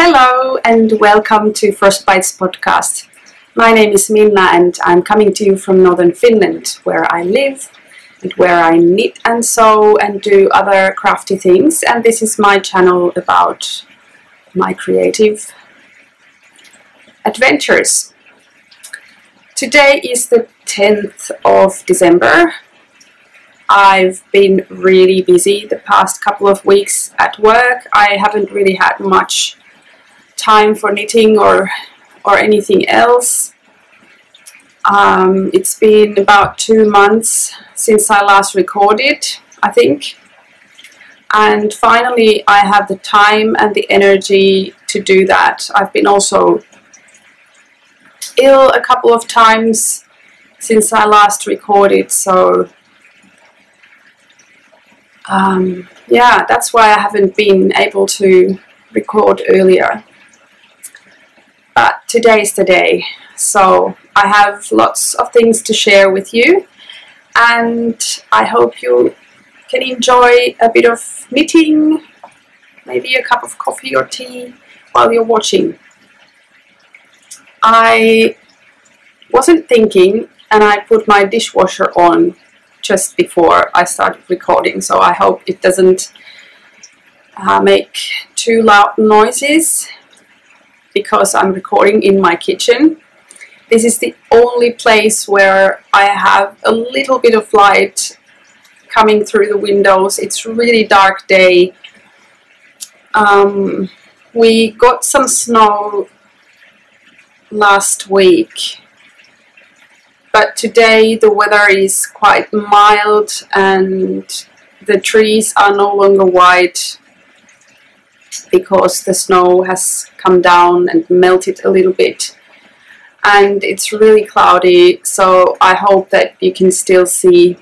Hello and welcome to Frostbites podcast. My name is Minna and I'm coming to you from northern Finland, where I live and where I knit and sew and do other crafty things. And this is my channel about my creative adventures. Today is the 10th of December. I've been really busy the past couple of weeks at work. I haven't really had much time for knitting or anything else. It's been about 2 months since I last recorded, I think. And finally I have the time and the energy to do that. I've been also ill a couple of times since I last recorded, so yeah, that's why I haven't been able to record earlier. But today's the day, so I have lots of things to share with you, and I hope you can enjoy a bit of knitting, maybe a cup of coffee or tea while you're watching. I wasn't thinking, and I put my dishwasher on just before I started recording, so I hope it doesn't make too loud noises, because I'm recording in my kitchen. This is the only place where I have a little bit of light coming through the windows. It's a really dark day. We got some snow last week, but today the weather is quite mild and the trees are no longer white because the snow has come down and melted a little bit, and it's really cloudy, so I hope that you can still see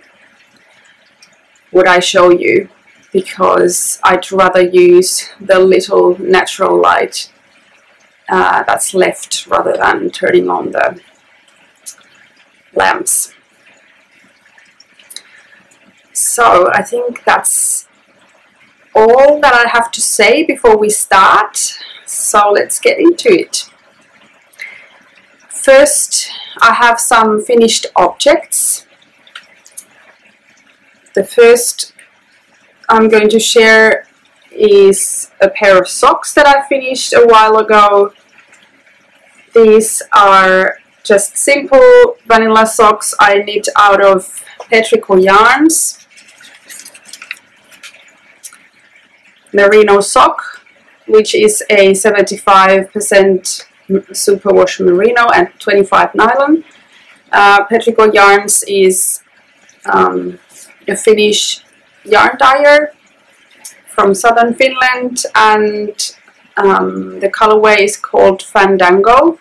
what I show you, because I'd rather use the little natural light that's left rather than turning on the lamps. So I think that's all that I have to say before we start, so let's get into it. First, I have some finished objects. The first I'm going to share is a pair of socks that I finished a while ago. These are just simple vanilla socks I knit out of petrichor yarns. Merino sock, which is a 75% superwash merino and 25 nylon. Petrichor Yarns is a Finnish yarn dyer from southern Finland, and the colorway is called Fandango.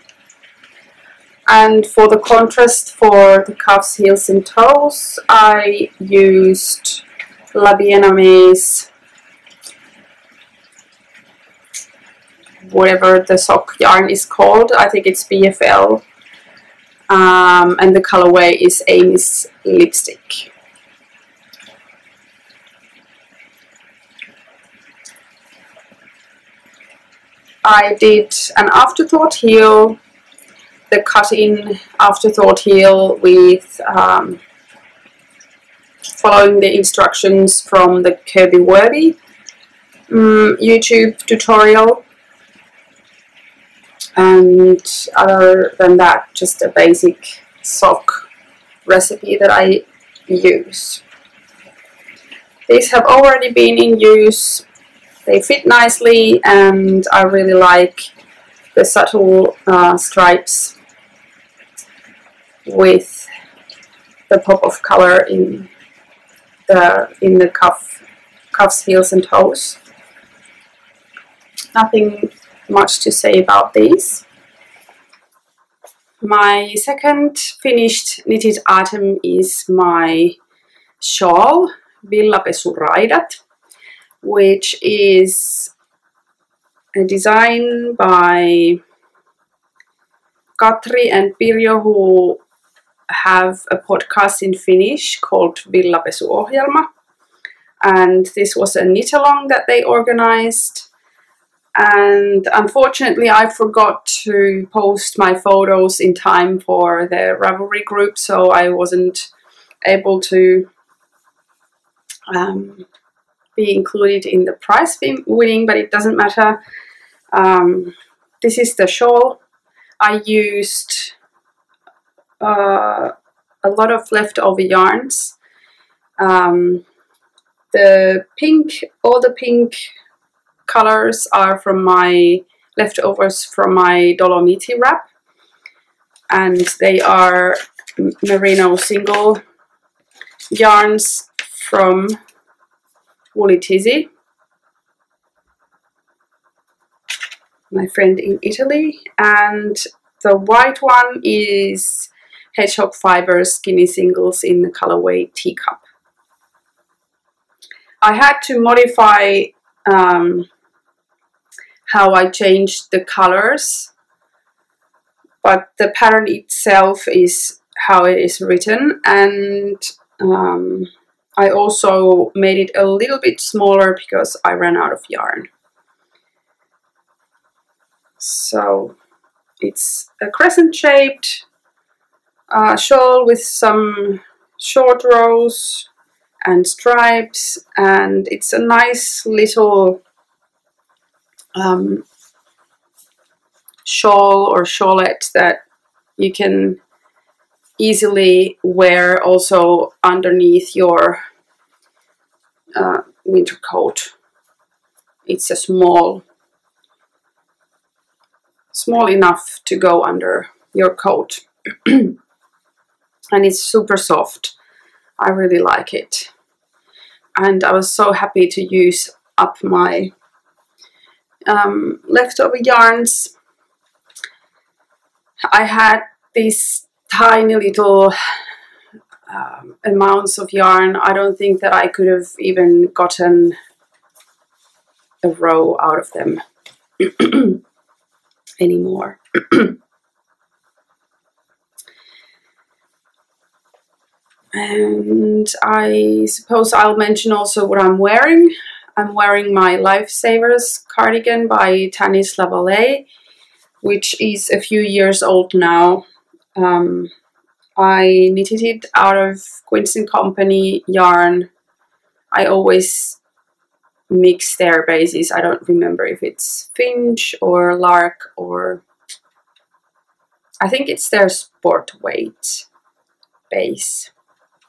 And for the contrast for the cuffs, heels and toes, I used La Vietnamese, whatever the sock yarn is called, I think it's BFL, and the colorway is Amy's Lipstick. I did an afterthought heel, the cut-in afterthought heel with following the instructions from the Curvy Worthy YouTube tutorial. And other than that, just a basic sock recipe that I use. These have already been in use. They fit nicely, and I really like the subtle stripes with the pop of color in the cuffs, heels and toes. nothing much to say about these. My second finished knitted item is my shawl, Villapesuraidat, which is a design by Katri and Pirjo, who have a podcast in Finnish called Villapesuohjelma. And this was a knit-along that they organized. And unfortunately, I forgot to post my photos in time for the Ravelry group, so I wasn't able to be included in the prize winning, but it doesn't matter. This is the shawl. I used a lot of leftover yarns. All the pink colors are from my leftovers from my Dolomiti wrap, and they are merino single yarns from Woolly Tizzy, my friend in Italy, and the white one is Hedgehog Fibers Skinny Singles in the colorway Teacup. I had to modify how I changed the colors, but the pattern itself is how it is written, and I also made it a little bit smaller because I ran out of yarn. So it's a crescent shaped shawl with some short rows and stripes, and it's a nice little shawl or shawlette that you can easily wear also underneath your winter coat. It's a small enough to go under your coat. And it's super soft. I really like it. And I was so happy to use up my leftover yarns. I had these tiny little amounts of yarn. I don't think that I could have even gotten a row out of them anymore. And I suppose I'll mention also what I'm wearing. I'm wearing my Lifesavers cardigan by Tanis Lavallee, which is a few years old now. I knitted it out of Quince & Company yarn. I always mix their bases. I don't remember if it's Finch or Lark, or I think it's their sport weight base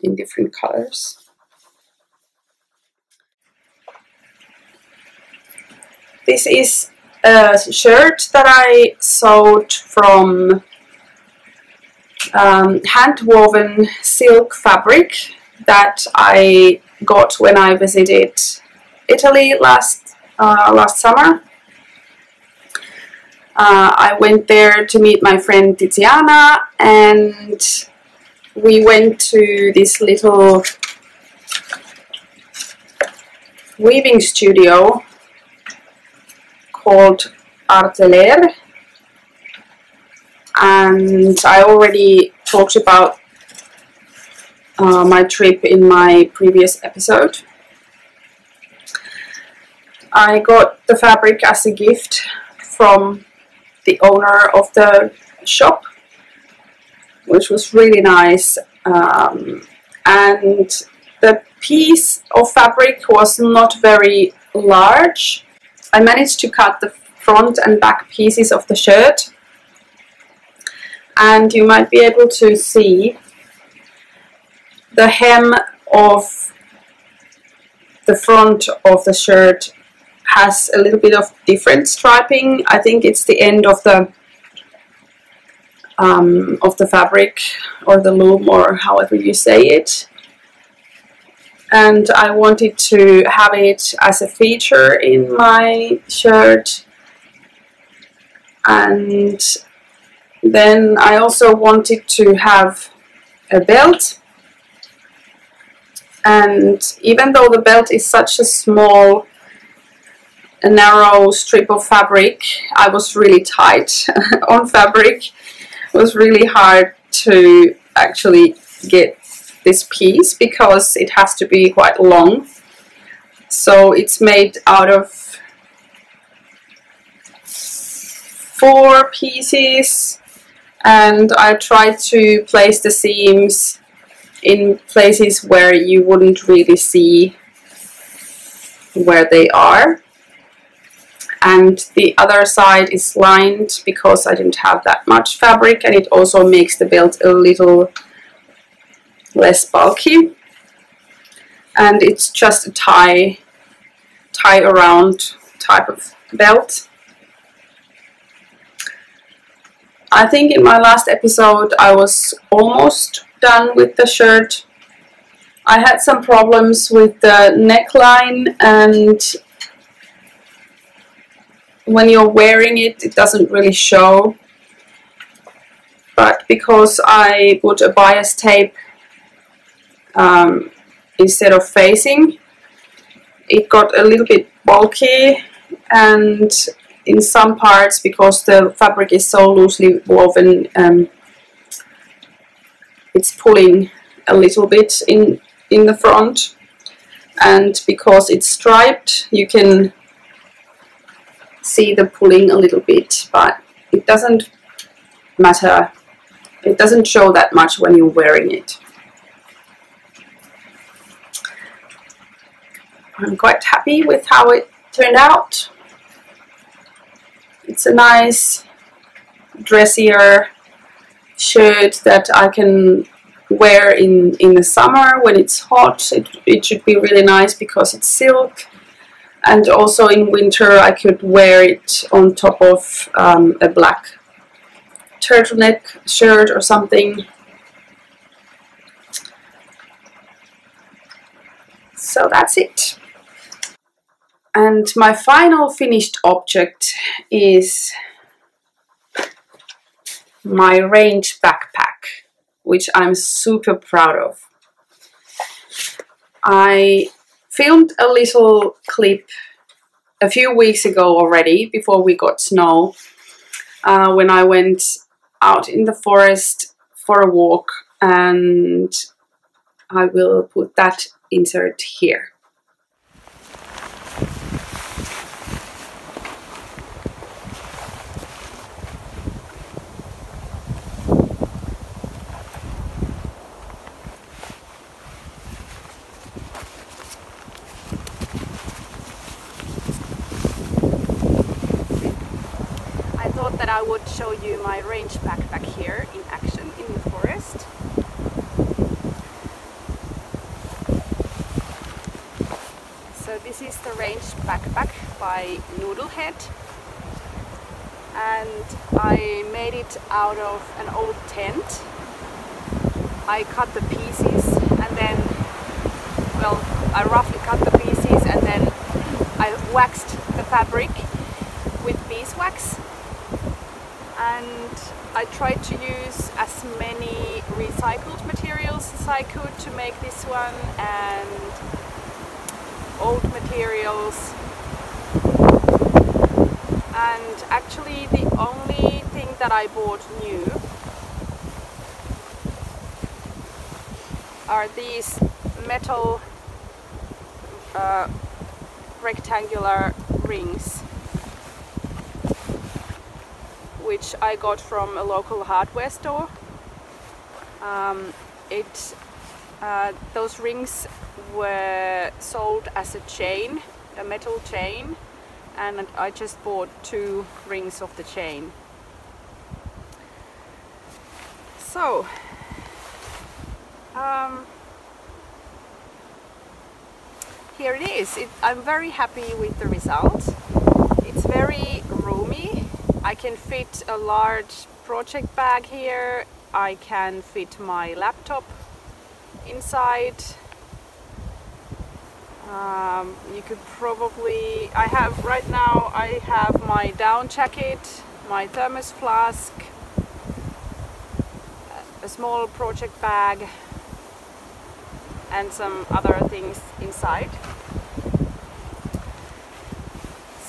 in different colors. This is a shirt that I sewed from hand-woven silk fabric that I got when I visited Italy last summer. I went there to meet my friend Tiziana, and we went to this little weaving studio called Arteler, and I already talked about my trip in my previous episode. I got the fabric as a gift from the owner of the shop, which was really nice, and the piece of fabric was not very large. I managed to cut the front and back pieces of the shirt, and you might be able to see the hem of the front of the shirt has a little bit of different striping. I think it's the end of the fabric or the loom, or however you say it. And I wanted to have it as a feature in my shirt, And then I also wanted to have a belt, and even though the belt is such a small, a narrow strip of fabric, I was really tight on fabric. It was really hard to actually get this piece because it has to be quite long. So it's made out of 4 pieces, and I tried to place the seams in places where you wouldn't really see where they are. And the other side is lined because I didn't have that much fabric, and it also makes the belt a little less bulky. And it's just a tie around type of belt. I think in my last episode I was almost done with the shirt. I had some problems with the neckline, and when you're wearing it, it doesn't really show. But because I put a bias tape instead of facing, it got a little bit bulky, and in some parts, because the fabric is so loosely woven, it's pulling a little bit in the front. And because it's striped, you can see the pulling a little bit, but it doesn't matter. It doesn't show that much when you're wearing it. I'm quite happy with how it turned out. It's a nice dressier shirt that I can wear in the summer when it's hot. It should be really nice because it's silk. And also in winter I could wear it on top of a black turtleneck shirt or something. So that's it. And my final finished object is my range backpack, which I'm super proud of. I filmed a little clip a few weeks ago already, before we got snow, when I went out in the forest for a walk, and I will put that insert here. That I would show you my range backpack here in action in the forest. So this is the range backpack by Noodlehead, and I made it out of an old tent. I cut the pieces and then, well, I roughly cut the pieces and then I waxed the fabric with beeswax. And I tried to use as many recycled materials as I could to make this one, and old materials. And actually the only thing that I bought new are these metal rectangular rings, which I got from a local hardware store. Those rings were sold as a chain, a metal chain, and I just bought 2 rings of the chain. So, here it is. I'm very happy with the result. It's very roomy. I can fit a large project bag here. I can fit my laptop inside. You could probably, right now I have my down jacket my thermos flask, a small project bag, and some other things inside.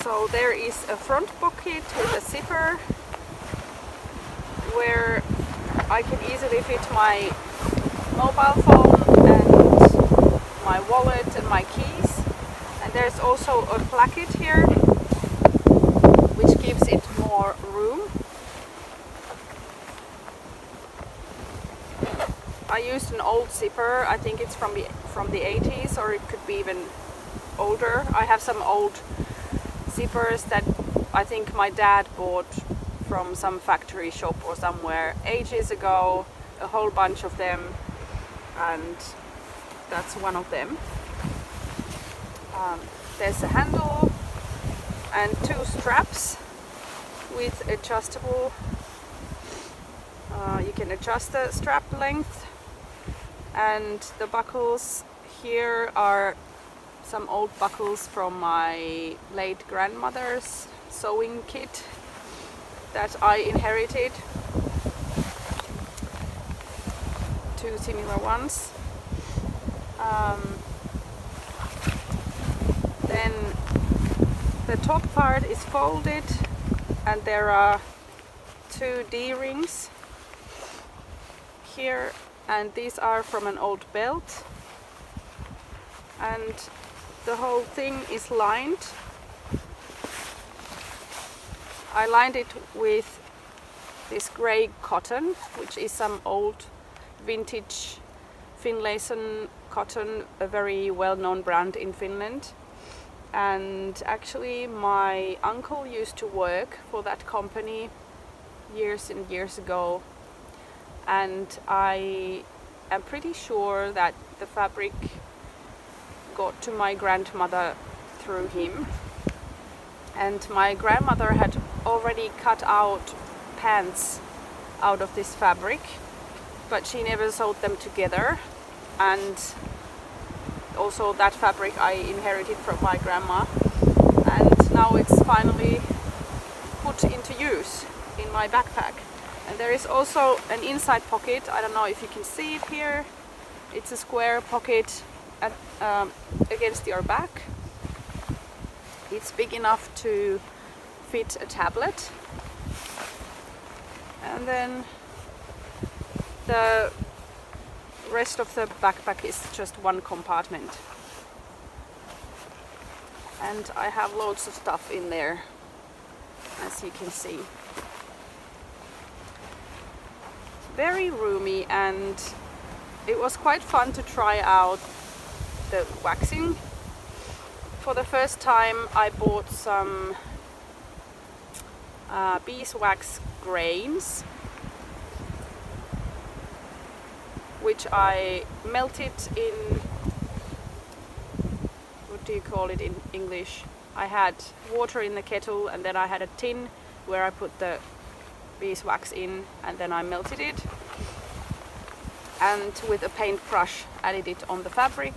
So there is a front pocket with a zipper where I can easily fit my mobile phone and my wallet and my keys. And there's also a placket here which gives it more room. I used an old zipper. I think it's from the 80s, or it could be even older. I have some old zippers that I think my dad bought from some factory shop or somewhere ages ago, a whole bunch of them, and that's one of them. There's a handle and two straps with adjustable, you can adjust the strap length, and the buckles here are some old buckles from my late grandmother's sewing kit that I inherited. Two similar ones. Then the top part is folded and there are two D-rings here, and these are from an old belt, and the whole thing is lined. I lined it with this grey cotton, which is some old vintage Finlayson cotton, a very well-known brand in Finland. And actually my uncle used to work for that company years and years ago, and I am pretty sure that the fabric got to my grandmother through him. And my grandmother had already cut out pants out of this fabric, but she never sewed them together. And also that fabric I inherited from my grandma, and now it's finally put into use in my backpack. And there is also an inside pocket. I don't know if you can see it here. It's a square pocket at, against your back. It's big enough to fit a tablet. And then the rest of the backpack is just one compartment. And I have loads of stuff in there, as you can see. Very roomy, and it was quite fun to try out the waxing. For the first time I bought some beeswax grains, which I melted in, what do you call it in English? I had water in the kettle, and then I had a tin where I put the beeswax in, and then I melted it, and with a paintbrush added it on the fabric,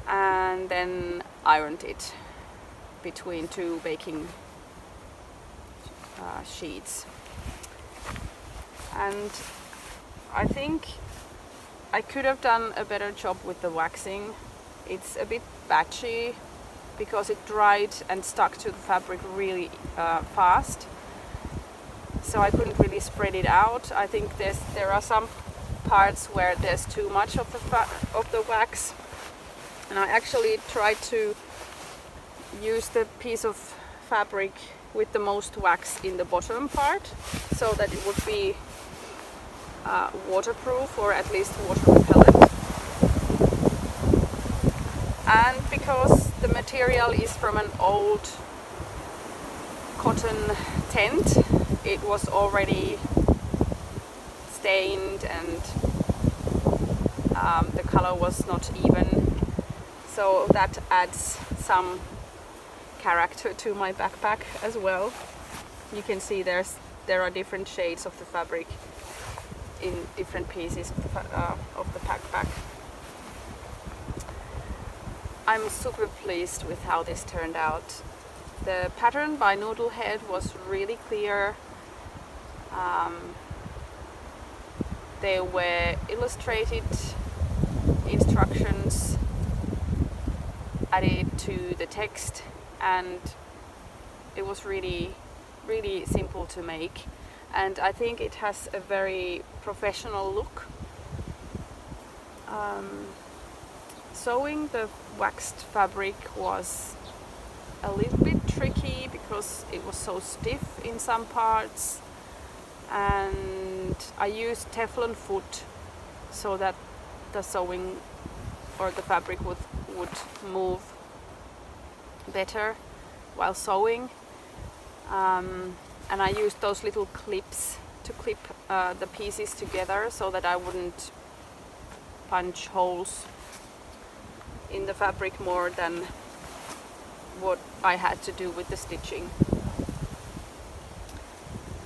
and then ironed it between two baking sheets. And I think I could have done a better job with the waxing. It's a bit patchy because it dried and stuck to the fabric really fast, so I couldn't really spread it out. I think there are some parts where there's too much of the wax, and I actually tried to use the piece of fabric with the most wax in the bottom part, so that it would be waterproof, or at least water repellent. And because the material is from an old cotton tent, it was already stained, and the color was not even, so that adds some character to my backpack as well. You can see there are different shades of the fabric in different pieces of the backpack. I'm super pleased with how this turned out. The pattern by Noodlehead was really clear. There were illustrated instructions added to the text, and it was really simple to make, and I think it has a very professional look. Sewing the waxed fabric was a little bit tricky because it was so stiff in some parts, and I used Teflon foot so that the sewing or the fabric would move better while sewing, and I used those little clips to clip the pieces together so that I wouldn't punch holes in the fabric more than what I had to do with the stitching.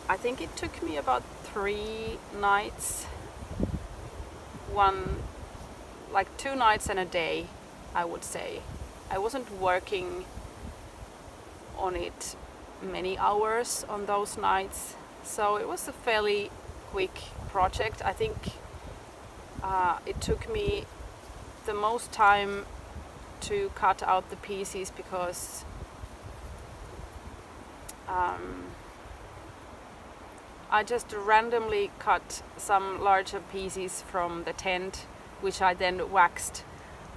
I think it took me about 3 nights, like 2 nights and a day, I would say. I wasn't working on it many hours on those nights, so it was a fairly quick project. I think it took me the most time to cut out the pieces because I just randomly cut some larger pieces from the tent, which I then waxed,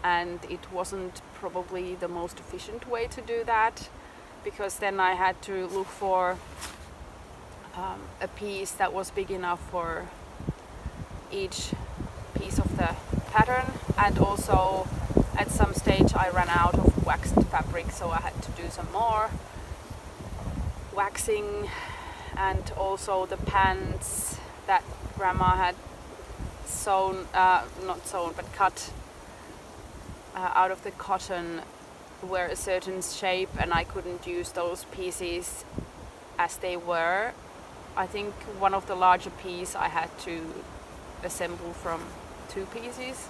and it wasn't probably the most efficient way to do that, because then I had to look for a piece that was big enough for each piece of the pattern, and also at some stage I ran out of waxed fabric, so I had to do some more waxing. And also the pants that Grandma had sewn, not sewn, but cut out of the cotton were a certain shape, and I couldn't use those pieces as they were. I think one of the larger pieces I had to assemble from 2 pieces.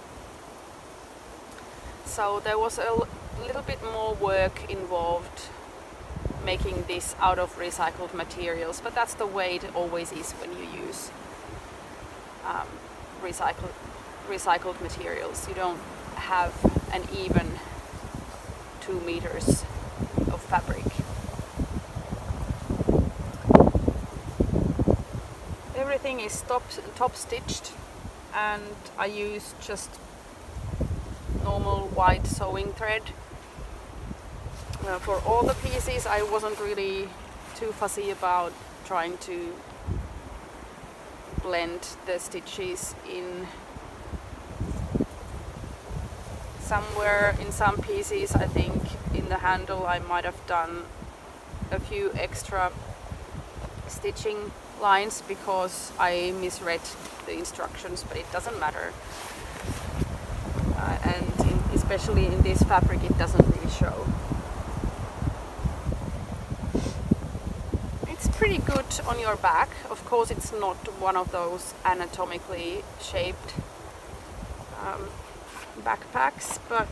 So there was a little bit more work involved making this out of recycled materials, but that's the way it always is when you use recycled materials. You don't have an even 2 meters of fabric. Everything is top stitched, and I use just normal white sewing thread. For all the pieces I wasn't really too fussy about trying to blend the stitches in. Somewhere in some pieces, I think in the handle, I might have done a few extra stitching lines because I misread the instructions, but it doesn't matter. Especially in this fabric, it doesn't really show. It's pretty good on your back. Of course, it's not one of those anatomically shaped backpacks, but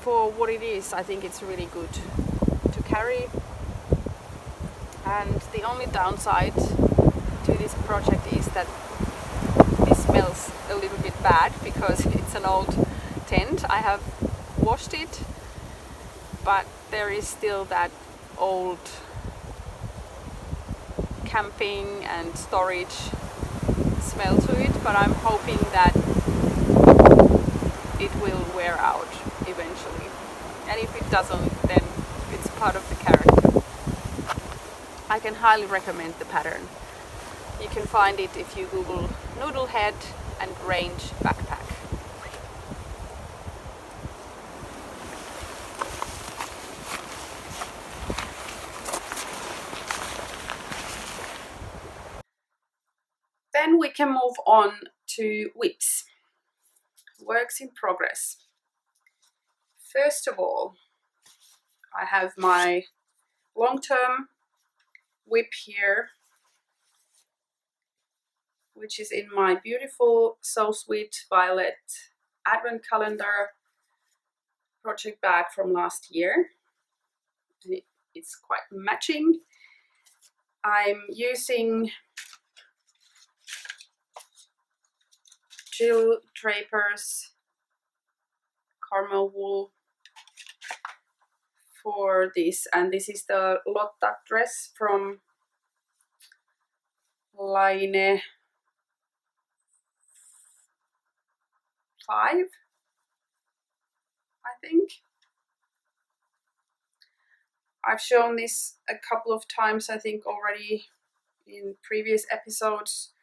for what it is, I think it's really good to carry. And the only downside to this project is that this smells a little bit bad because it's an old tent. I have washed it, but there is still that old camping and storage smell to it, but I'm hoping that it will wear out eventually, and if it doesn't, then it's part of the character. I can highly recommend the pattern. You can find it if you Google Noodlehead and Range backpack. Then we can move on to WIPs, works in progress. First of all, I have my long-term WIP here, which is in my beautiful So Sweet Violet Advent Calendar project bag from last year. and it's quite matching. I'm using Jill Draper's caramel wool for this, and this is the Lotta dress from line 5, I think. I've shown this a couple of times, I think, already in previous episodes,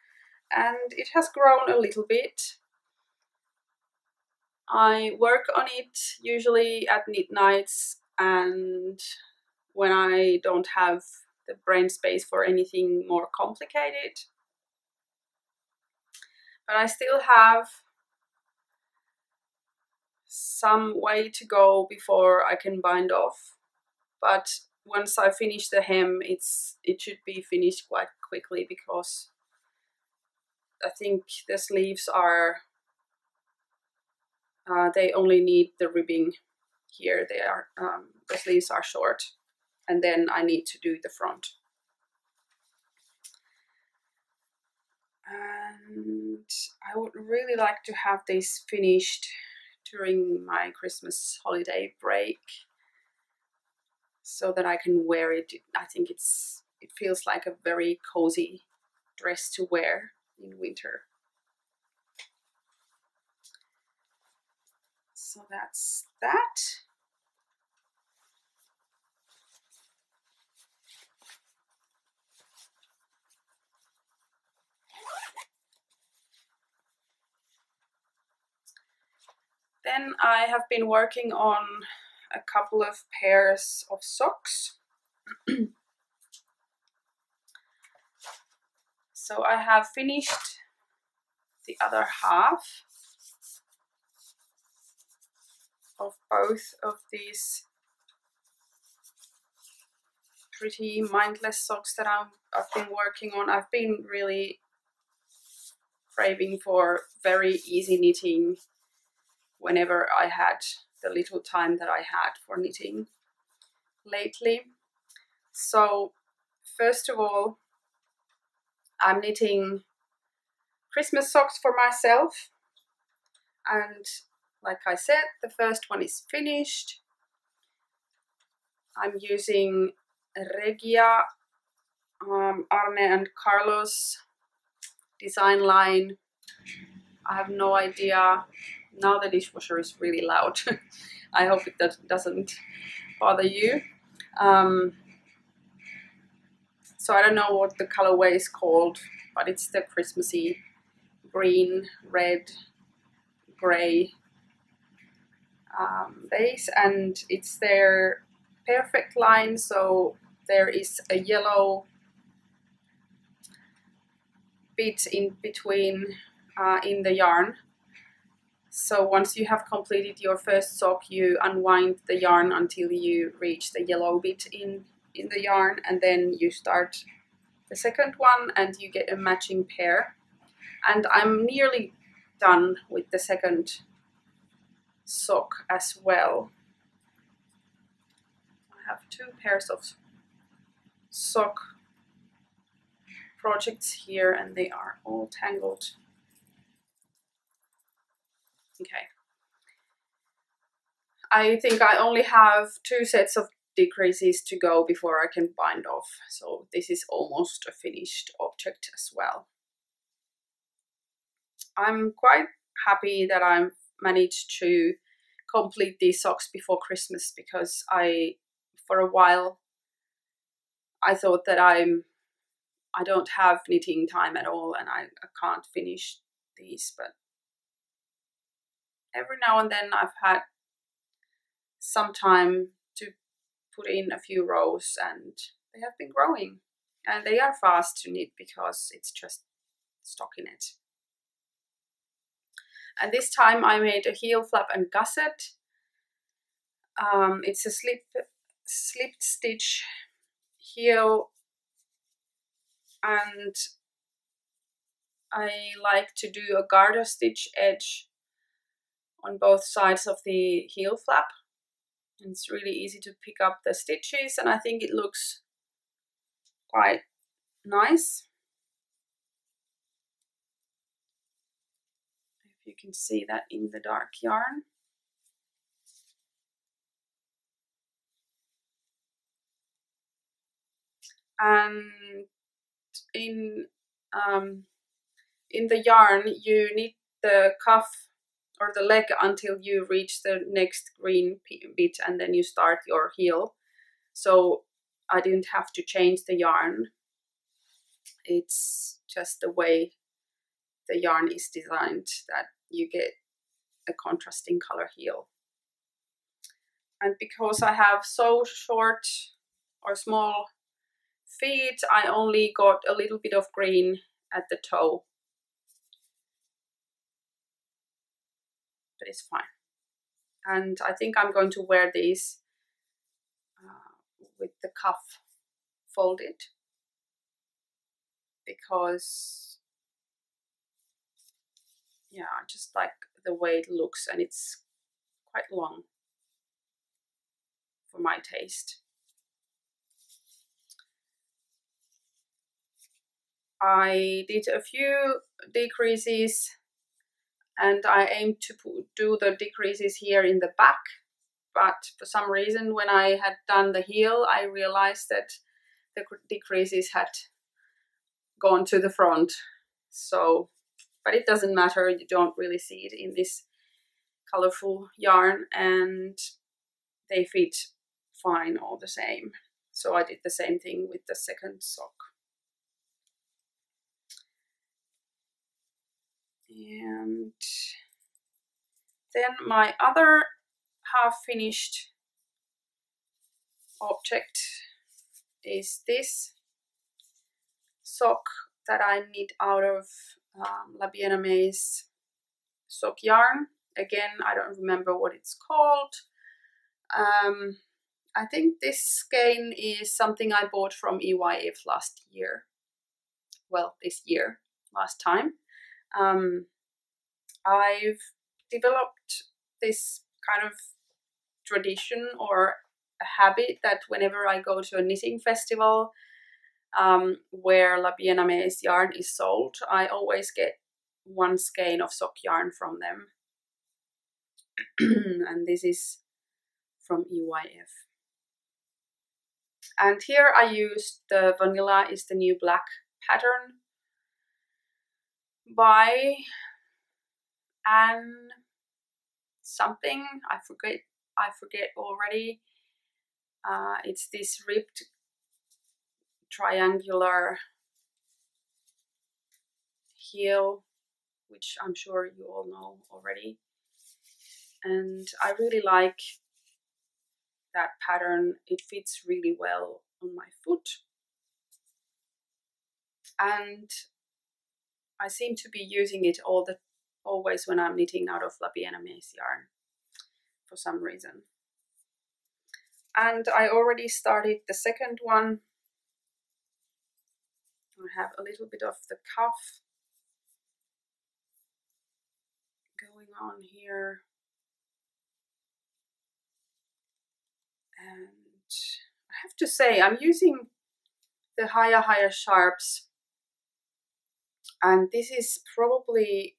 and it has grown a little bit. I work on it usually at midnights and when I don't have the brain space for anything more complicated. But I still have some way to go before I can bind off. But once I finish the hem, it should be finished quite quickly, because I think the sleeves are, they only need the ribbing here. They are, the sleeves are short, and then I need to do the front. And I would really like to have this finished during my Christmas holiday break, so that I can wear it. I think it feels like a very cozy dress to wear in winter. So that's that. Then I have been working on a couple of pairs of socks. So I have finished the other half of both of these pretty mindless socks that I've been working on. I've been really craving for very easy knitting whenever I had the little time that I had for knitting lately. So first of all, I'm knitting Christmas socks for myself, and like I said, the first one is finished. I'm using Regia, Arne and Carlos design line. I have no idea. Now the dishwasher is really loud. I hope it doesn't bother you. So I don't know what the colorway is called, but it's the Christmassy green, red, gray base, and it's their perfect line. So there is a yellow bit in between in the yarn. So once you have completed your first sock, you unwind the yarn until you reach the yellow bit in the yarn, and then you start the second one and you get a matching pair. And I'm nearly done with the second sock as well. I have 2 pairs of sock projects here and they are all tangled. Okay. I think I only have 2 sets of decreases to go before I can bind off. So this is almost a finished object as well. I'm quite happy that I've managed to complete these socks before Christmas, because for a while I thought that I don't have knitting time at all and I can't finish these, but every now and then I've had some time to put in a few rows and they have been growing, and they are fast to knit because it's just stockinette. And this time I made a heel flap and gusset. It's a slipped stitch heel, and I like to do a garter stitch edge on both sides of the heel flap. It's really easy to pick up the stitches, and I think it looks quite nice. If you can see that in the dark yarn. And in the yarn, you knit the cuff or the leg until you reach the next green bit, and then you start your heel. So I didn't have to change the yarn. It's just the way the yarn is designed that you get a contrasting color heel. And because I have so short or small feet, I only got a little bit of green at the toe. But it's fine. And I think I'm going to wear these with the cuff folded, because yeah, I just like the way it looks, and it's quite long for my taste. I did a few decreases, and I aim to do the decreases here in the back, but for some reason when I had done the heel, I realized that the decreases had gone to the front. So, but it doesn't matter, you don't really see it in this colorful yarn, and they fit fine all the same. So I did the same thing with the second sock. And then my other half-finished object is this sock that I knit out of La Bien-Aimée sock yarn. Again, I don't remember what it's called. I think this skein is something I bought from EYF last year. Well, this year, last time. I've developed this kind of tradition or a habit that whenever I go to a knitting festival where La Bien-Aimée yarn is sold, I always get one skein of sock yarn from them. And this is from EYF. And here I used the Vanilla is the New Black pattern by Anne something, I forget already. It's this ribbed triangular heel, which I'm sure you all know already. And I really like that pattern. It fits really well on my foot. And I seem to be using it always when I'm knitting out of La Bien-Aimée yarn for some reason. And I already started the second one. I have a little bit of the cuff going on here. And I have to say, I'm using the higher sharps, and this is probably,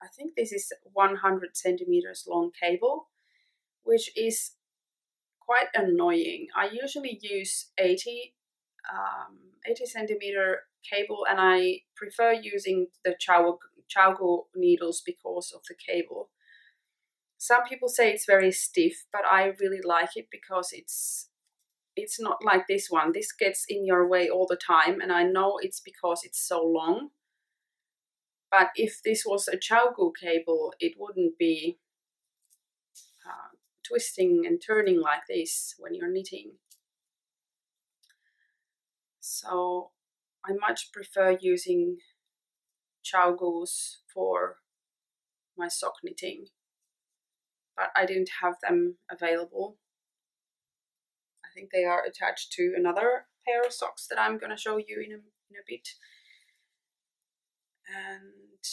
I think this is 100 centimeters long cable, which is quite annoying. I usually use 80 centimeter cable, and I prefer using the Chaugu needles because of the cable. Some people say it's very stiff, but I really like it because it's not like this one. This gets in your way all the time, and I know it's because it's so long. But if this was a Chaugu cable, it wouldn't be twisting and turning like this when you're knitting. So I much prefer using Chaugus for my sock knitting, but I didn't have them available. I think they are attached to another pair of socks that I'm going to show you in a bit. And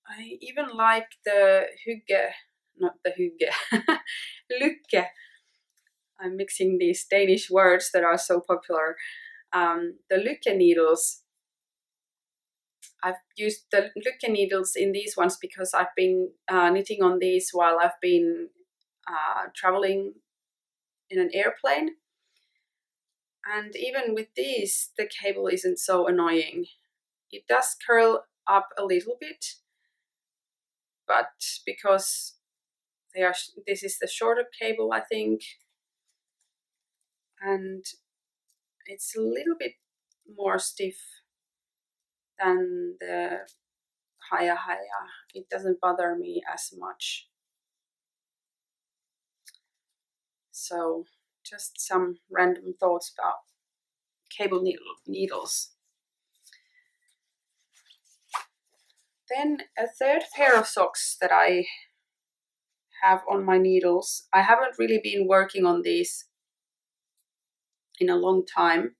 I even like the Hygge not the hygge, lykke. I'm mixing these Danish words that are so popular. The lykke needles. I've used the lykke needles in these ones because I've been knitting on these while I've been traveling in an airplane. And even with these, the cable isn't so annoying. It does curl up a little bit, but because this is the shorter cable, I think, and it's a little bit more stiff than the haya haya. It doesn't bother me as much. So just some random thoughts about cable needles. Then a third pair of socks that I have on my needles. I haven't really been working on these in a long time,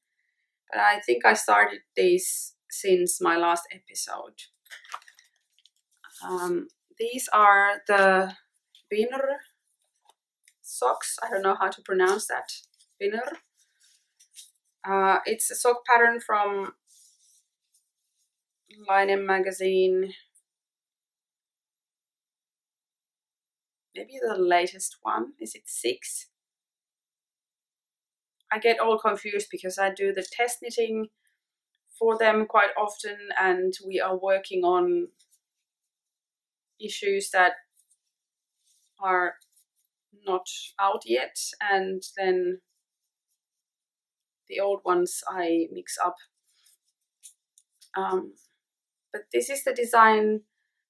but I think I started these since my last episode. These are the Binr socks. I don't know how to pronounce that. Binr. It's a sock pattern from Line magazine. Maybe the latest one. Is it 6? I get all confused because I do the test knitting for them quite often, and we are working on issues that are not out yet, and then the old ones I mix up. But this is the design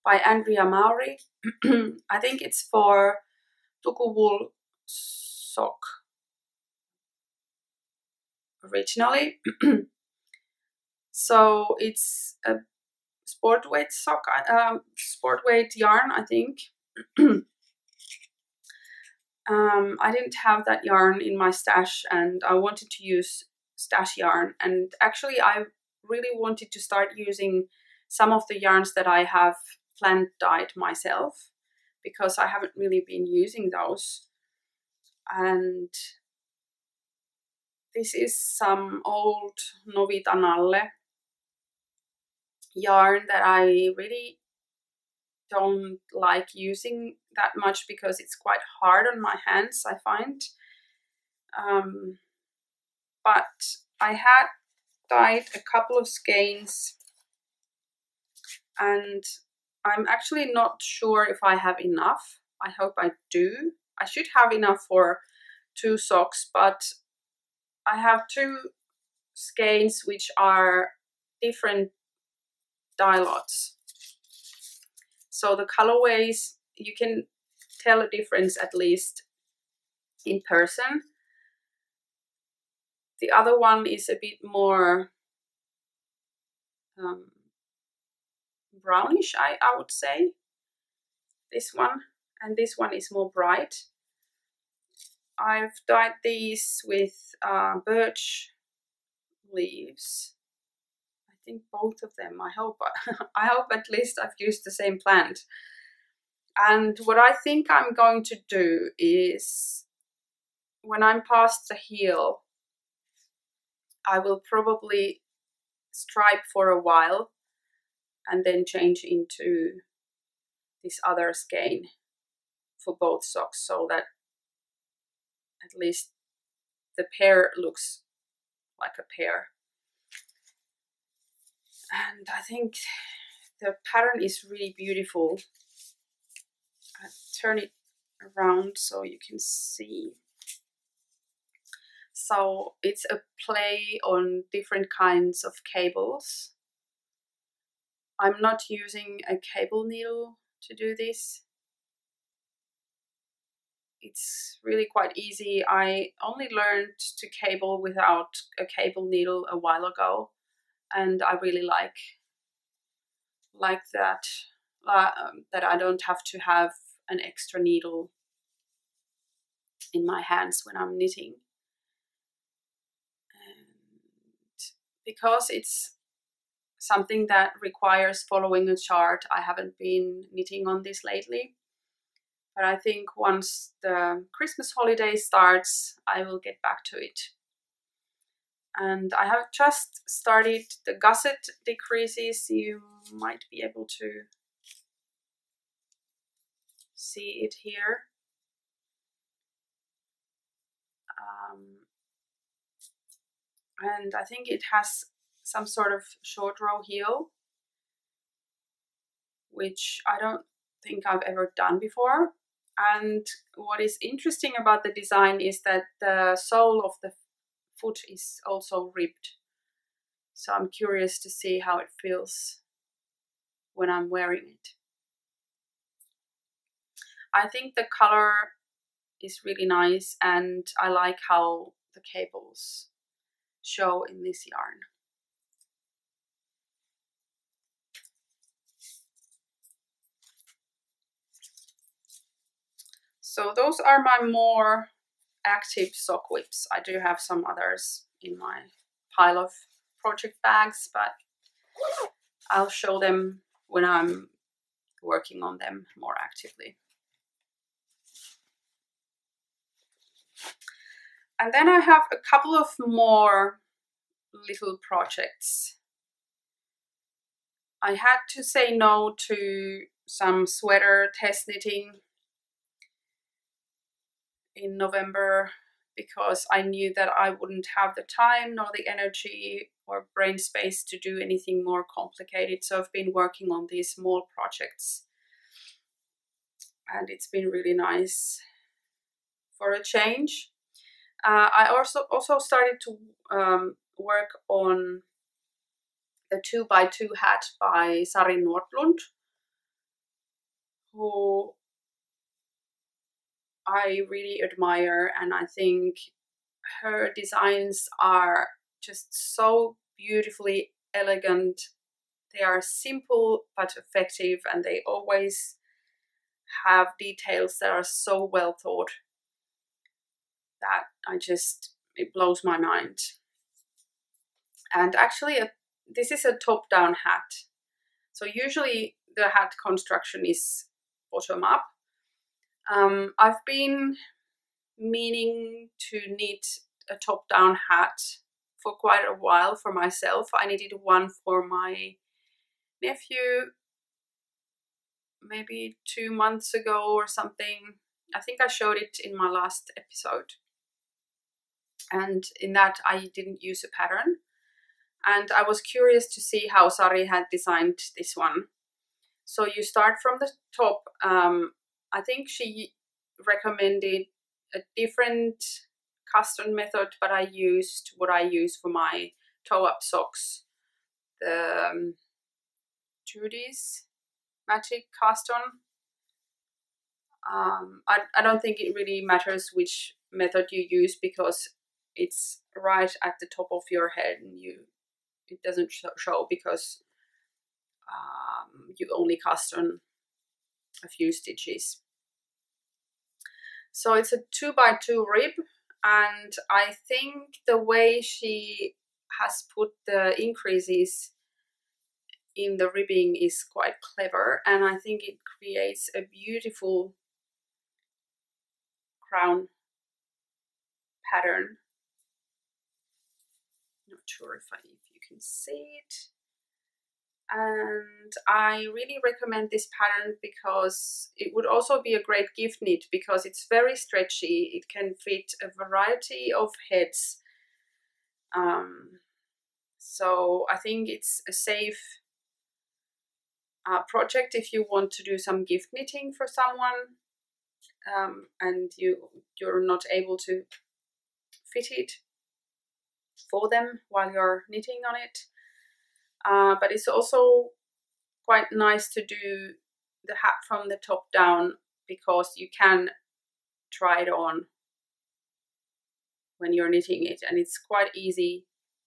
by Andrea Mauri. I think it's for Tukuwool sock originally. So it's a sport weight sock, sport weight yarn, I think. I didn't have that yarn in my stash, and I wanted to use stash yarn. And actually, I really wanted to start using some of the yarns that I have plant dyed myself, because I haven't really been using those. And this is some old Novitanalle yarn that I really don't like using that much because it's quite hard on my hands, I find. But I had dyed a couple of skeins, and I'm actually not sure if I have enough. I hope I do. I should have enough for 2 socks, but I have 2 skeins which are different dye lots. So the colorways, you can tell a difference at least in person. The other one is a bit more brownish, I would say. This one, and this one is more bright. I've dyed these with birch leaves. I think both of them. I hope at least I've used the same plant. And what I think I'm going to do is, when I'm past the heel, I will probably stripe for a while and then change into this other skein for both socks, so that at least the pair looks like a pair. And I think the pattern is really beautiful. I'll turn it around so you can see. So it's a play on different kinds of cables. I'm not using a cable needle to do this. It's really quite easy. I only learned to cable without a cable needle a while ago, and I really like that, that I don't have to have an extra needle in my hands when I'm knitting. And because it's something that requires following a chart, I haven't been knitting on this lately. But I think once the Christmas holiday starts, I will get back to it. And I have just started the gusset decreases. You might be able to see it here. And I think it has some sort of short row heel, which I don't think I've ever done before. And what is interesting about the design is that the sole of the foot is also ribbed. So I'm curious to see how it feels when I'm wearing it. I think the color is really nice, and I like how the cables show in this yarn. So those are my more active sock whips. I do have some others in my pile of project bags, but I'll show them when I'm working on them more actively. And then I have a couple of more little projects. I had to say no to some sweater test knitting in November because I knew that I wouldn't have the time nor the energy or brain space to do anything more complicated. So I've been working on these small projects, and it's been really nice for a change. I also started to work on the 2x2 hat by Sari Nordlund, who I really admire, and I think her designs are just so beautifully elegant. They are simple but effective, and they always have details that are so well thought that it blows my mind. And actually this is a top-down hat. So usually the hat construction is bottom up. I've been meaning to knit a top-down hat for quite a while for myself. I knitted one for my nephew maybe 2 months ago or something. I think I showed it in my last episode. And in that I didn't use a pattern. And I was curious to see how Sari had designed this one. So you start from the top. I think she recommended a different cast-on method, but I used what I use for my toe-up socks, the Judy's Magic cast-on. I don't think it really matters which method you use because it's right at the top of your head, and it doesn't show because you only cast on a few stitches. So it's a 2x2 rib, and I think the way she has put the increases in the ribbing is quite clever, and I think it creates a beautiful crown pattern. Not sure if you can see it. And I really recommend this pattern because it would also be a great gift knit because it's very stretchy. It can fit a variety of heads. So I think it's a safe project if you want to do some gift knitting for someone and you're not able to fit it for them while you're knitting on it. But it's also quite nice to do the hat from the top down because you can try it on when you're knitting it, and it's quite easy.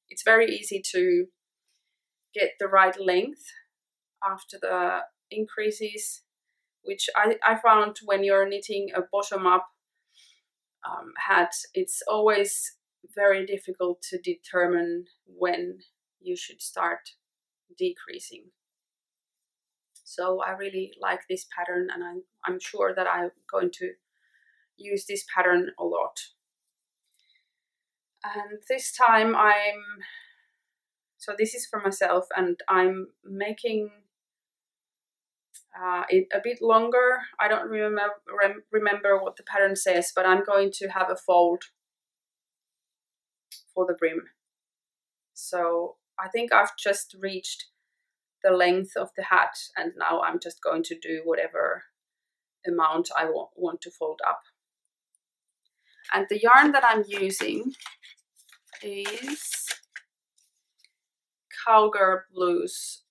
It's very easy to get the right length after the increases, which I found when you're knitting a bottom-up hat, it's always very difficult to determine when you should start decreasing. So I really like this pattern, and I'm sure that I'm going to use this pattern a lot. And this time so this is for myself, and I'm making it a bit longer. I don't remember what the pattern says, but I'm going to have a fold for the brim. So I think I've just reached the length of the hat, and now I'm just going to do whatever amount I want to fold up. And the yarn that I'm using is Cowgirl Blues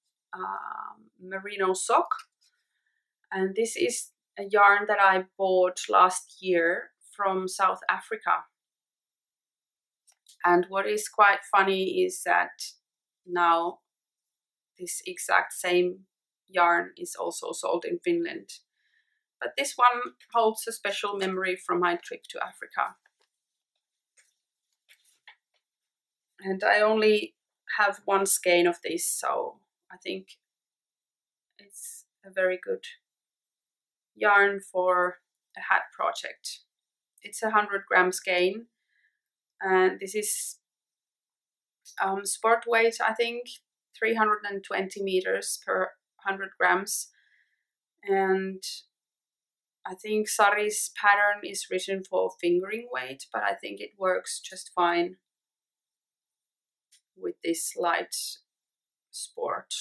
Merino Sock. And this is a yarn that I bought last year from South Africa. And what is quite funny is that now this exact same yarn is also sold in Finland. But this one holds a special memory from my trip to Africa. And I only have one skein of this, so I think it's a very good yarn for a hat project. It's a 100-gram skein, and this is sport weight, I think, 320 meters per 100 grams. And I think Sari's pattern is written for fingering weight, but I think it works just fine with this light sport,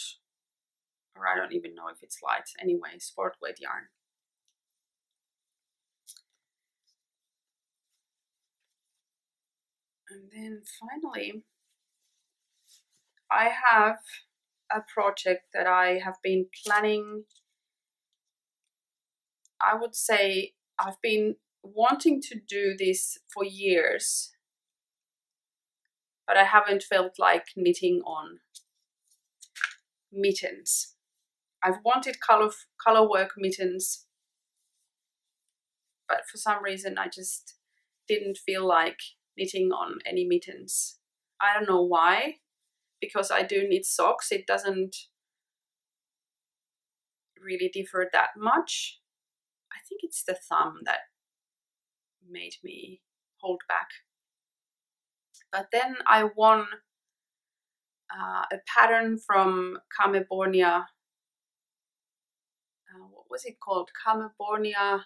or I don't even know if it's light. Anyway, sport weight yarn. And then finally, I have a project that I have been planning. I would say I've been wanting to do this for years, but I haven't felt like knitting on mittens. I've wanted color work mittens, but for some reason I just didn't feel like knitting on any mittens. I don't know why, because I do knit socks. It doesn't really differ that much. I think it's the thumb that made me hold back. But then I won a pattern from Camebornia. What was it called? Camebornia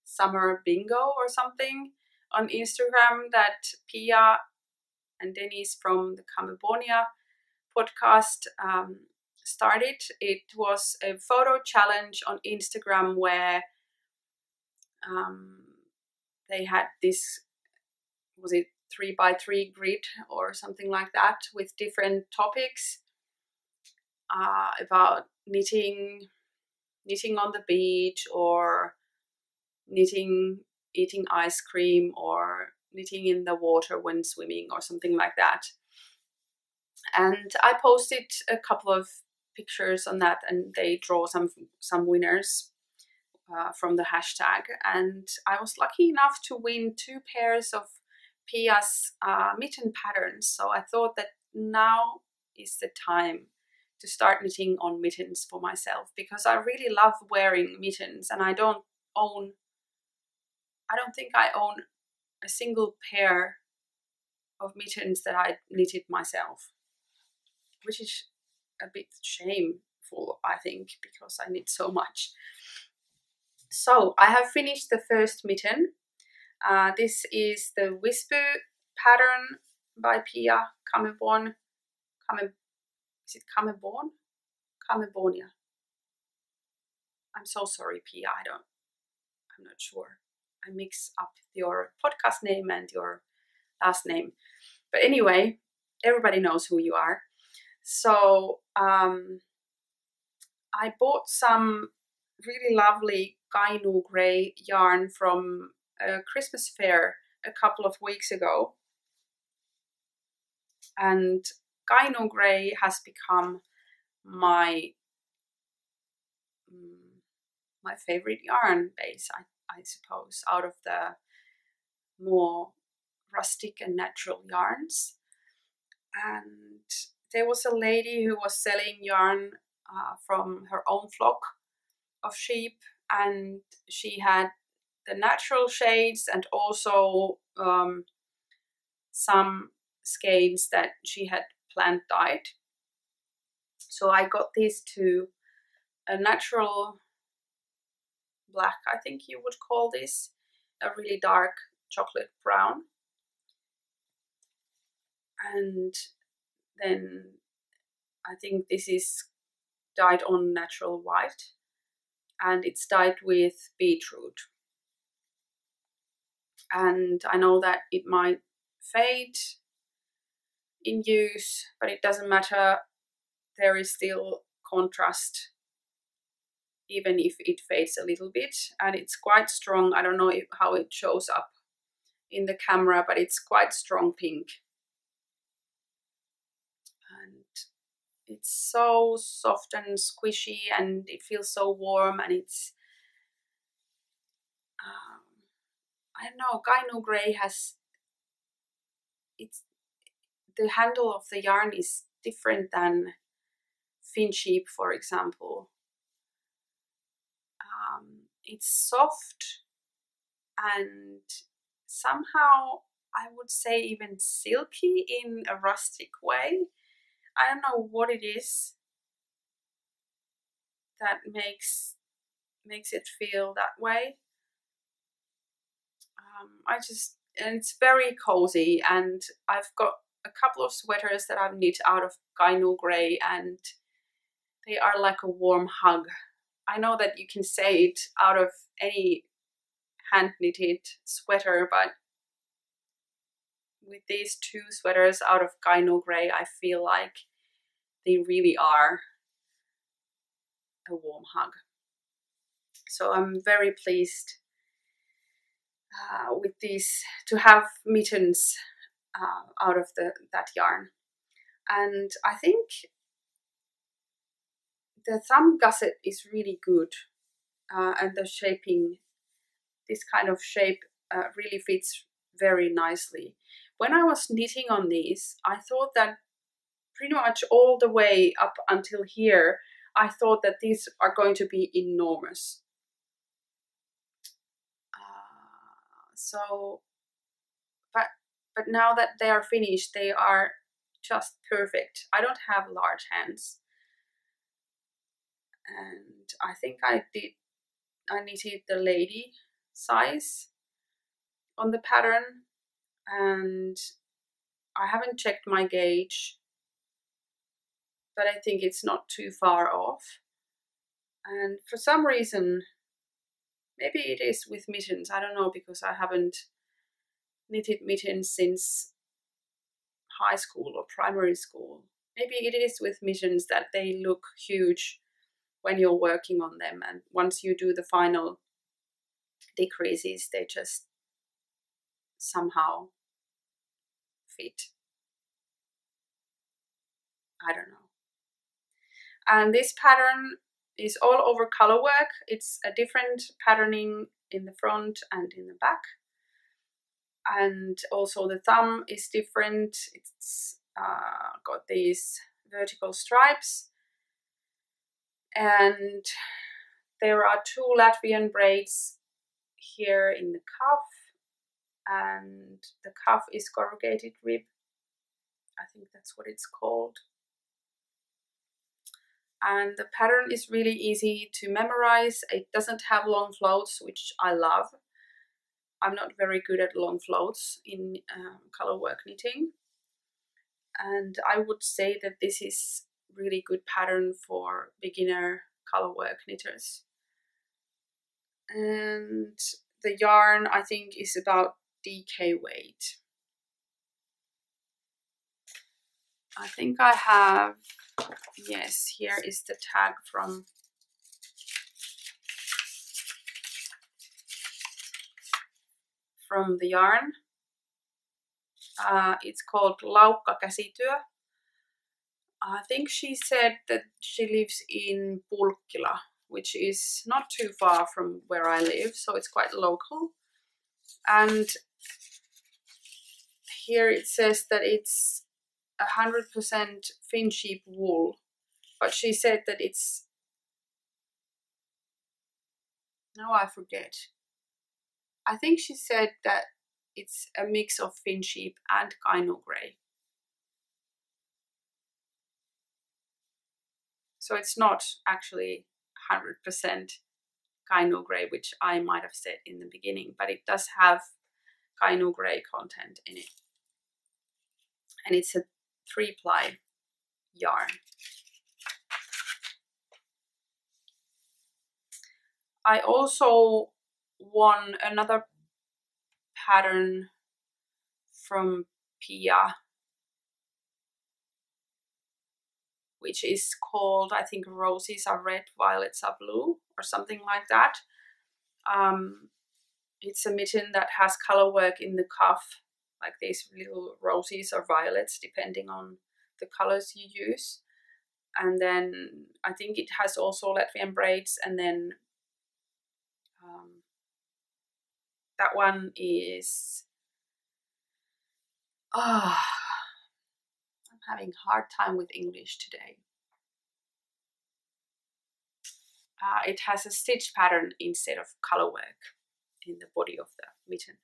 Summer Bingo or something on Instagram that Pia and Denise from the Camebornia podcast started. It was a photo challenge on Instagram where they had this, was it 3x3 grid or something like that, with different topics about knitting on the beach, or knitting, eating ice cream, or knitting in the water when swimming, or something like that. And I posted a couple of pictures on that, and they draw some winners from the hashtag. And I was lucky enough to win 2 pairs of Pia's mitten patterns. So I thought that now is the time to start knitting on mittens for myself, because I really love wearing mittens, and I don't think I own a single pair of mittens that I knitted myself, which is a bit shameful, I think, because I knit so much. So I have finished the first mitten. This is the Whisper pattern by Pia Cameborn. Is it Cameborn? Camebornia. I'm so sorry, Pia. I'm not sure. I mix up your podcast name and your last name. But anyway, everybody knows who you are. So I bought some really lovely Kainu grey yarn from a Christmas fair a couple of weeks ago. And Kainu grey has become my favorite yarn base, I suppose, out of the more rustic and natural yarns. And there was a lady who was selling yarn from her own flock of sheep, and she had the natural shades and also some skeins that she had plant dyed. So I got these two, a natural black, I think you would call this, a really dark chocolate brown, and then I think this is dyed on natural white, and it's dyed with beetroot. And I know that it might fade in use, but it doesn't matter. There is still contrast even if it fades a little bit, and it's quite strong. I don't know how it shows up in the camera, but it's quite strong pink, and it's so soft and squishy, and it feels so warm, and it's I don't know, Kainuu Grey has, it's, the handle of the yarn is different than Fin Sheep, for example. It's soft and somehow I would say even silky in a rustic way. I don't know what it is that makes it feel that way. And it's very cozy, and I've got a couple of sweaters that I've knit out of Kainuu Grey, and they are like a warm hug. I know that you can say it out of any hand knitted sweater, but with these two sweaters out of Kainuu Grey, I feel like they really are a warm hug. So I'm very pleased with these, to have mittens out of that yarn. And I think the thumb gusset is really good, and the shaping, this kind of shape really fits very nicely. When I was knitting on these, I thought that pretty much all the way up until here, I thought that these are going to be enormous. But now that they are finished, they are just perfect. I don't have large hands, and I think I knitted the lady size on the pattern, and I haven't checked my gauge, but I think it's not too far off. And for some reason, maybe it is with mittens, I don't know, because I haven't knitted mittens since high school or primary school. Maybe it is with mittens that they look huge when you're working on them, and once you do the final decreases, they just somehow fit. I don't know. And this pattern is all over color work. It's a different patterning in the front and in the back. And also the thumb is different. It's got these vertical stripes. And there are two Latvian braids here in the cuff. And the cuff is corrugated rib. I think that's what it's called. And the pattern is really easy to memorize. It doesn't have long floats, which I love. I'm not very good at long floats in color work knitting. And I would say that this is really good pattern for beginner color work knitters. And the yarn, I think, is about DK weight. I think I have, yes, here is the tag from the yarn. It's called Laukka Käsityö. I think she said that she lives in Pulkkila, which is not too far from where I live, so it's quite local. And here it says that it's 100% Fin Sheep wool, but she said that it's, now I forget. I think she said that it's a mix of fin sheep and Kainu grey. So it's not actually 100% Kainu grey, which I might have said in the beginning, but it does have Kainu grey content in it. And it's a 3-ply yarn. I also won another pattern from Pia, which is called, I think, Roses Are Red, Violets Are Blue, or something like that. It's a mitten that has color work in the cuff, like these little roses or violets, depending on the colors you use. And then I think it has also Latvian braids, and then that one is, I'm having a hard time with English today. It has a stitch pattern instead of color work in the body of the mitten.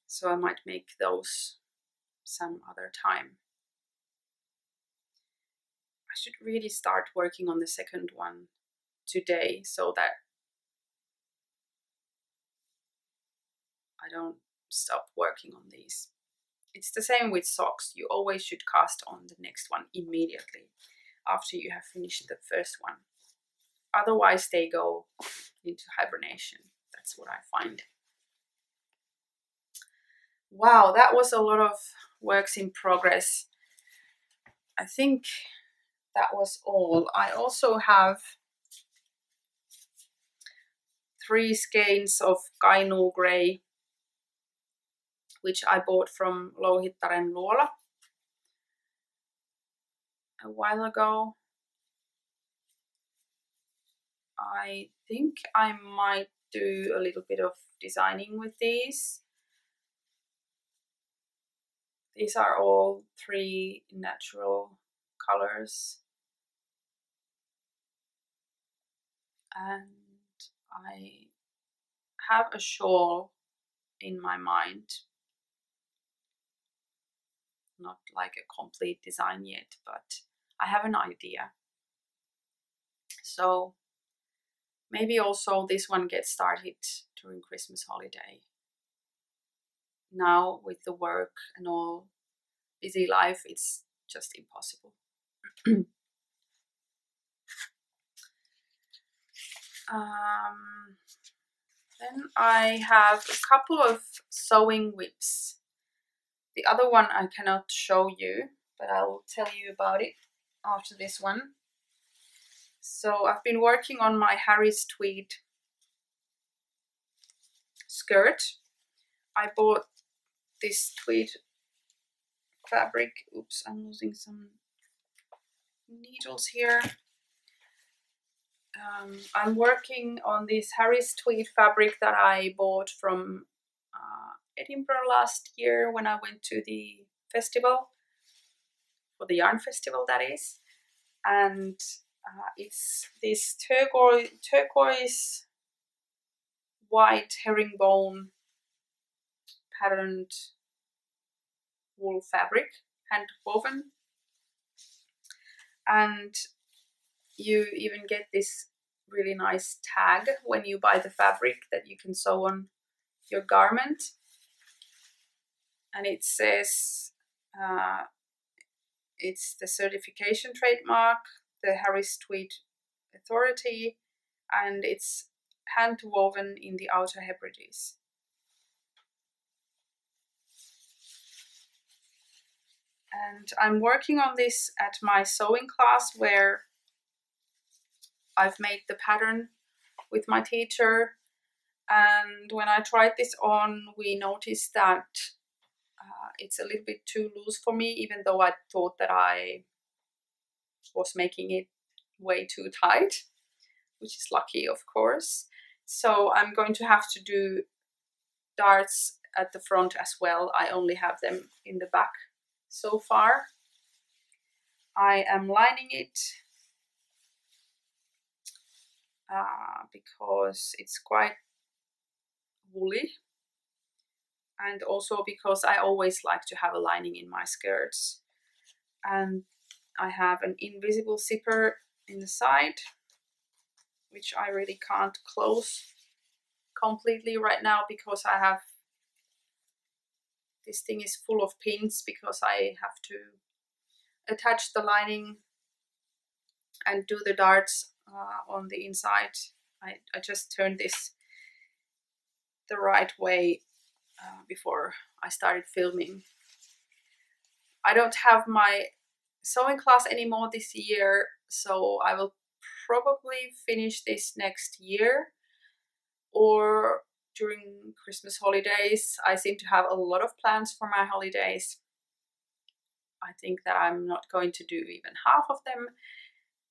So I might make those some other time. I should really start working on the second one today so that I don't stop working on these. It's the same with socks. You always should cast on the next one immediately after you have finished the first one. Otherwise they go into hibernation. That's what I find. Wow, that was a lot of works in progress. I think that was all. I also have 3 skeins of Kainu grey, which I bought from Louhittaren Luola a while ago. I think I might do a little bit of designing with these. These are all 3 natural colors. And I have a shawl in my mind. Not like a complete design yet, but I have an idea. So maybe also this one gets started during Christmas holiday. Now with the work and all busy life, it's just impossible. Then I have a couple of sewing whips. The other one I cannot show you, but I'll tell you about it after this one. So I've been working on my Harris tweed skirt. I bought this tweed fabric. Oops, I'm losing some needles here. I'm working on this Harris tweed fabric that I bought from Edinburgh last year when I went to the festival, for the yarn festival that is. And it's this turquoise white herringbone patterned wool fabric, hand woven. And you even get this really nice tag when you buy the fabric that you can sew on your garment. And it says it's the certification trademark, the Harris Tweed Authority, and it's hand woven in the Outer Hebrides. And I'm working on this at my sewing class where I've made the pattern with my teacher. And when I tried this on, we noticed that it's a little bit too loose for me, even though I thought that I was making it way too tight, which is lucky, of course. So I'm going to have to do darts at the front as well. I only have them in the back so far. I am lining it because it's quite woolly, and also because I always like to have a lining in my skirts. And I have an invisible zipper in the side, which I really can't close completely right now because I have, this thing is full of pins because I have to attach the lining and do the darts on the inside. I just turned this the right way before I started filming. I don't have my sewing class anymore this year, so I will probably finish this next year or during Christmas holidays. I seem to have a lot of plans for my holidays. I think that I'm not going to do even half of them,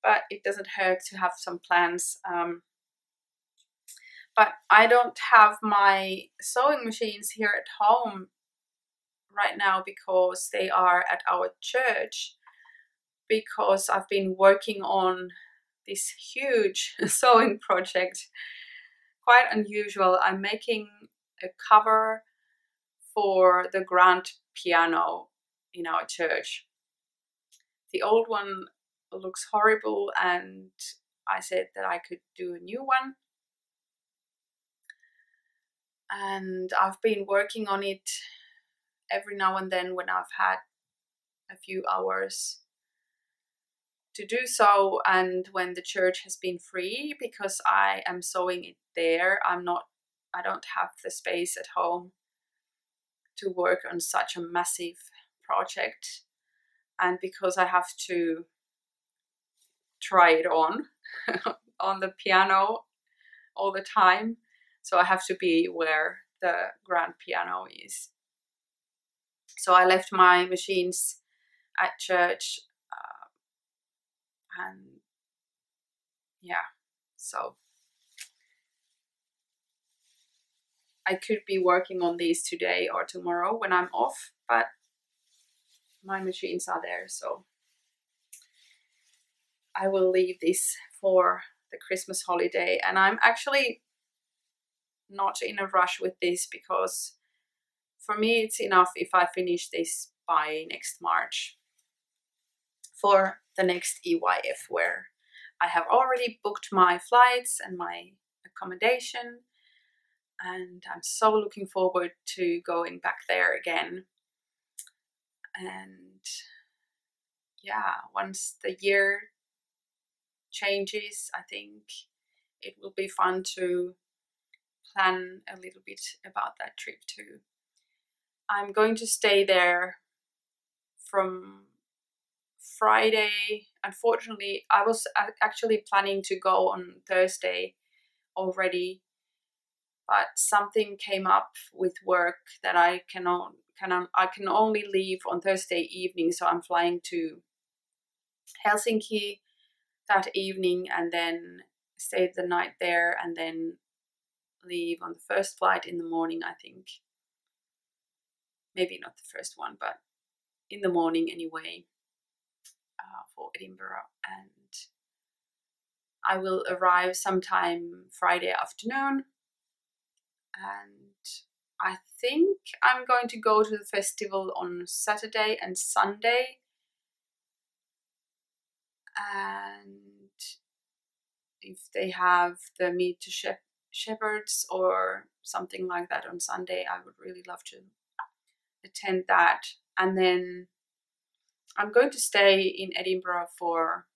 but it doesn't hurt to have some plans. But I don't have my sewing machines here at home right now because they are at our church, because I've been working on this huge sewing project. Quite unusual. I'm making a cover for the grand piano in our church. The old one looks horrible, and I said that I could do a new one. And I've been working on it every now and then when I've had a few hours to do so, and when the church has been free, because I am sewing it there. I don't have the space at home to work on such a massive project, and because I have to try it on on the piano all the time, so I have to be where the grand piano is. So I left my machines at church, and yeah, so I could be working on these today or tomorrow when I'm off, but my machines are there, so I will leave this for the Christmas holiday. And I'm actually not in a rush with this, because for me it's enough if I finish this by next March for the next EYF, where I have already booked my flights and my accommodation, and I'm so looking forward to going back there again. And yeah, once the year changes, I think it will be fun to plan a little bit about that trip too. I'm going to stay there from Friday. Unfortunately, I was actually planning to go on Thursday already, but something came up with work that I can only leave on Thursday evening, so I'm flying to Helsinki that evening and then stay the night there and then leave on the first flight in the morning, I think. Maybe not the first one, but in the morning anyway, for Edinburgh. And I will arrive sometime Friday afternoon, and I think I'm going to go to the festival on Saturday and Sunday. And if they have the Meet to Shepherds or something like that on Sunday, I would really love to attend that. And then I'm going to stay in Edinburgh for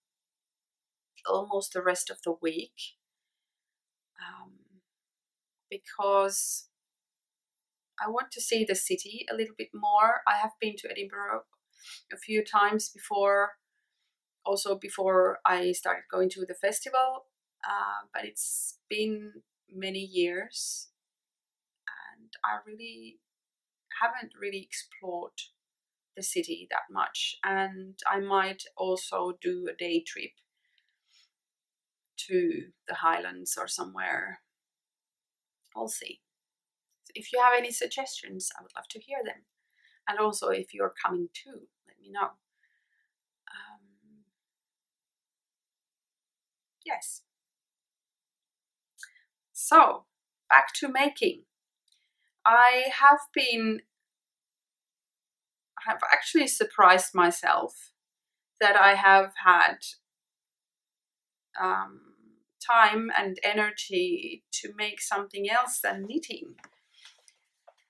almost the rest of the week, because I want to see the city a little bit more. I have been to Edinburgh a few times before, also before I started going to the festival, but it's been many years and I really haven't really explored the city that much. And I might also do a day trip to the Highlands or somewhere. We'll see. If you have any suggestions, I would love to hear them. And also, if you're coming too, let me know. Yes. So, back to making. I have actually surprised myself that I have had time and energy to make something else than knitting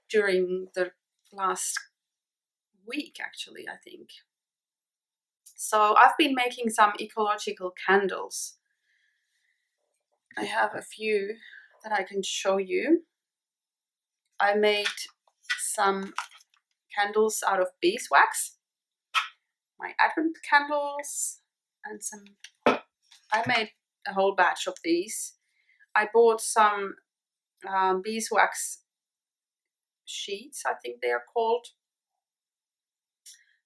during the last week, actually, I think. So I've been making some ecological candles. I have a few that I can show you. I made some candles out of beeswax, my advent candles, and I made a whole batch of these. I bought some beeswax sheets, I think they are called,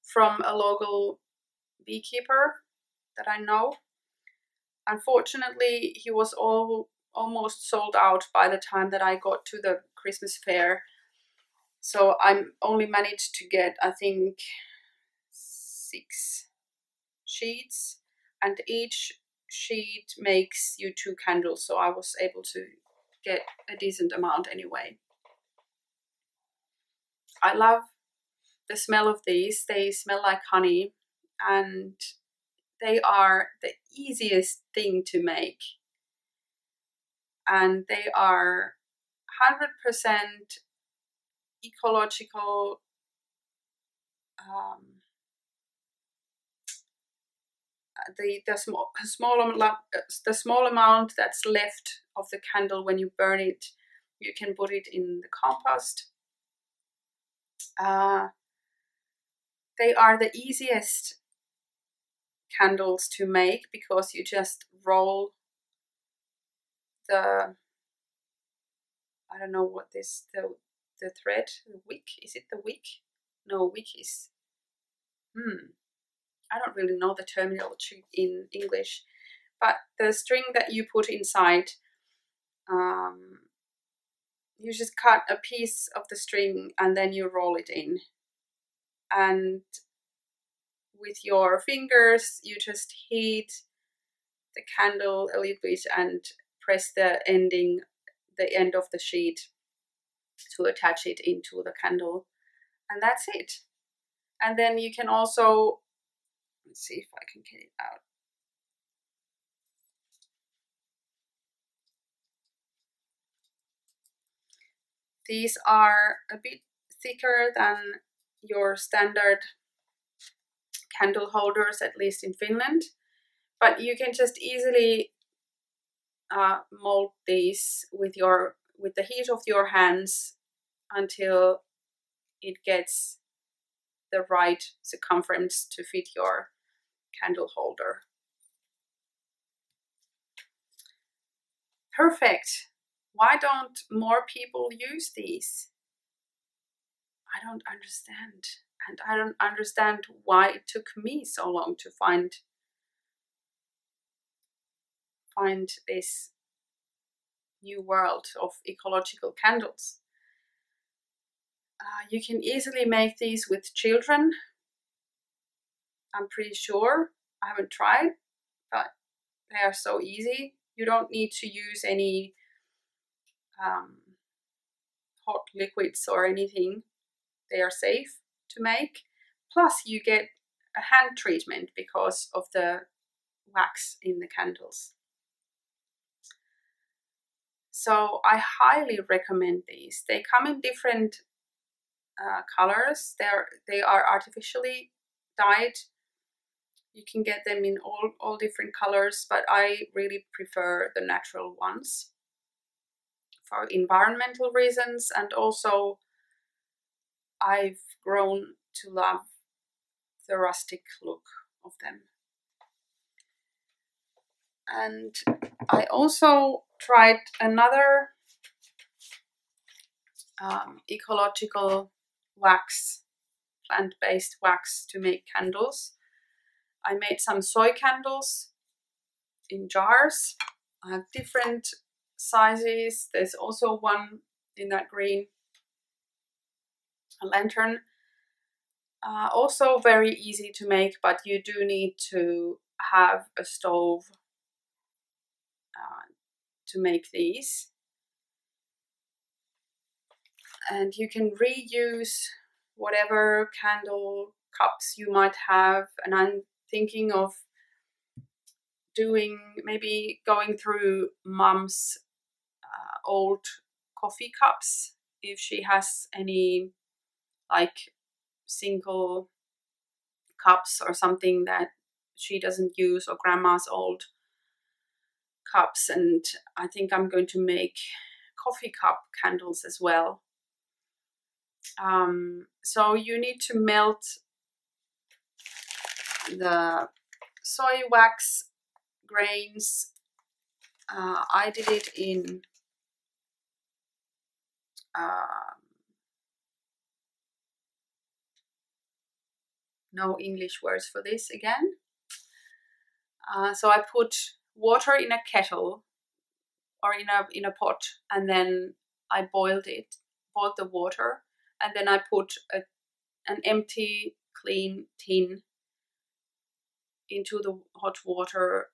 from a local beekeeper that I know. Unfortunately, he was almost sold out by the time that I got to the Christmas fair. So I only managed to get, I think, 6 sheets, and each sheet makes you 2 candles. So I was able to get a decent amount anyway. I love the smell of these. They smell like honey, and they are the easiest thing to make. And they are 100% ecological. The small amount that's left of the candle when you burn it, you can put it in the compost. They are the easiest candles to make because you just roll the, I don't know what this, the thread, the wick, is it the wick? No, wick is, I don't really know the terminology in English, but the string that you put inside, you just cut a piece of the string and then you roll it in. And with your fingers, you just heat the candle a little bit and press the end of the sheet to attach it into the candle. And that's it. And then you can also, let's see if I can get it out. These are a bit thicker than your standard candle holders, at least in Finland, but you can just easily mold these with the heat of your hands until it gets the right circumference to fit your candle holder. Perfect. Why don't more people use these? I don't understand. And I don't understand why it took me so long to find this new world of ecological candles. You can easily make these with children. I'm pretty sure. I haven't tried, but they are so easy. You don't need to use any hot liquids or anything. They are safe to make. Plus you get a hand treatment because of the wax in the candles. So I highly recommend these. They come in different colors. They are artificially dyed. You can get them in all different colors, but I really prefer the natural ones for environmental reasons, and also I've grown to love the rustic look of them. And I also tried another ecological wax, plant-based wax to make candles. I made some soy candles in jars. I have different sizes. There's also one in that green lantern. Also very easy to make, but you do need to have a stove to make these. And you can reuse whatever candle cups you might have. And I'm thinking of maybe going through Mum's old coffee cups, if she has any like single cups or something that she doesn't use, or Grandma's old cups. And I think I'm going to make coffee cup candles as well. So you need to melt the soy wax grains. I did it in no English words for this again. So I put water in a kettle or in a pot, and then I boiled the water, and then I put an empty clean tin into the hot water,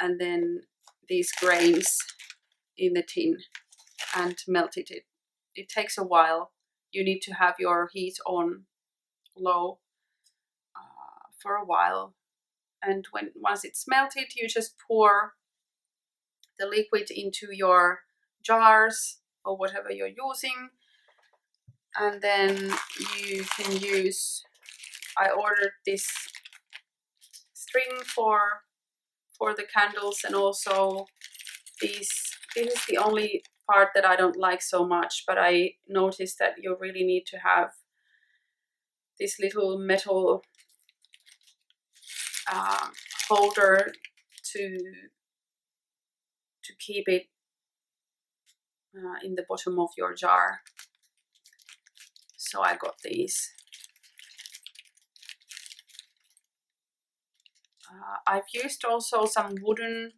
and then these grains in the tin, and melted it. It takes a while. You need to have your heat on low for a while, and once it's melted, you just pour the liquid into your jars or whatever you're using, and then you can use, I ordered this string for the candles, and also this is the only part that I don't like so much, but I noticed that you really need to have this little metal holder to keep it in the bottom of your jar. So I got these. I've used also some wooden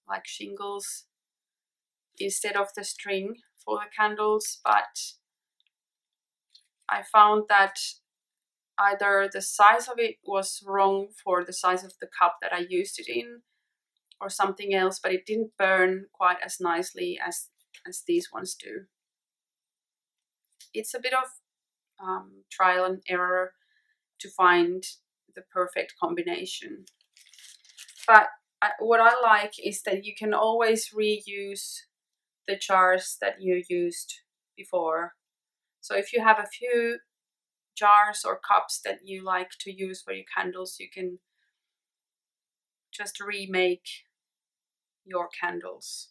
like shingles instead of the string for the candles, but I found that either the size of it was wrong for the size of the cup that I used it in, or something else, but it didn't burn quite as nicely as these ones do. It's a bit of trial and error to find the perfect combination. But what I like is that you can always reuse the jars that you used before. So if you have a few jars or cups that you like to use for your candles, you can just remake your candles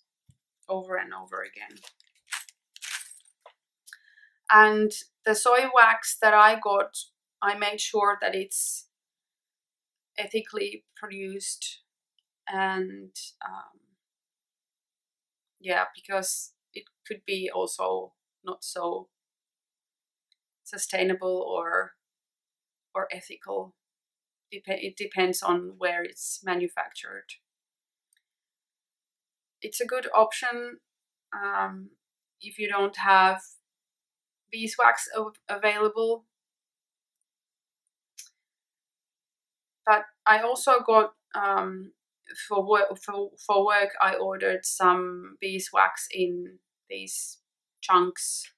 over and over again. And the soy wax that I got, I made sure that it's ethically produced, and yeah, because it could be also not so sustainable or ethical. It depends on where it's manufactured. It's a good option if you don't have beeswax available. But I also got for work I ordered some beeswax in these chunks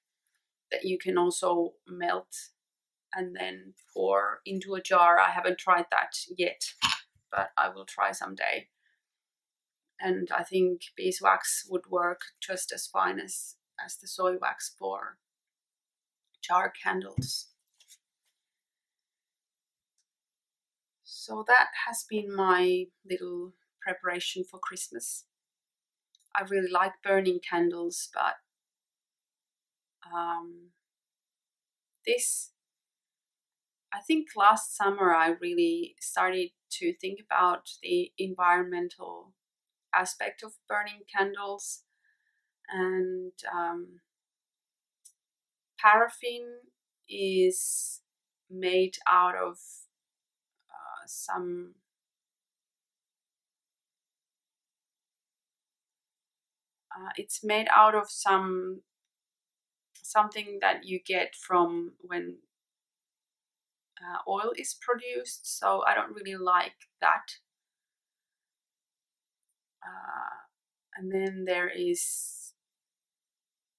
that you can also melt and then pour into a jar. I haven't tried that yet, but I will try someday. And I think beeswax would work just as fine as the soy wax for jar candles. So that has been my little preparation for Christmas. I really like burning candles, but I think last summer I really started to think about the environmental aspect of burning candles, and paraffin is made out of it's made out of something that you get from when oil is produced, so I don't really like that. And then there is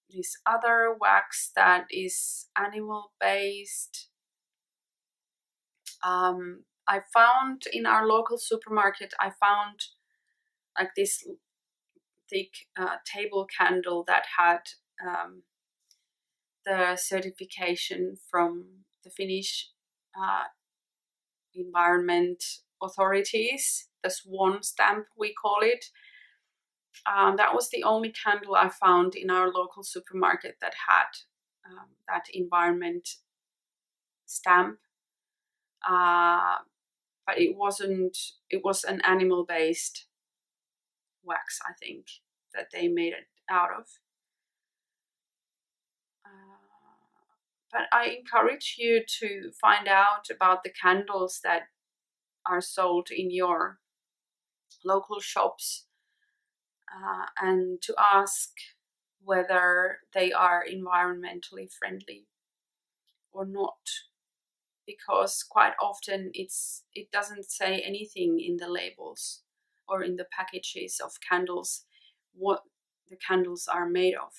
this other wax that is animal based. I found in our local supermarket, I found like this thick table candle that had the certification from the Finnish environment authorities, the Swan stamp we call it. That was the only candle I found in our local supermarket that had that environment stamp. But it wasn't, it was an animal based wax, I think, that they made it out of. But I encourage you to find out about the candles that are sold in your local shops and to ask whether they are environmentally friendly or not, because quite often it doesn't say anything in the labels or in the packages of candles what the candles are made of.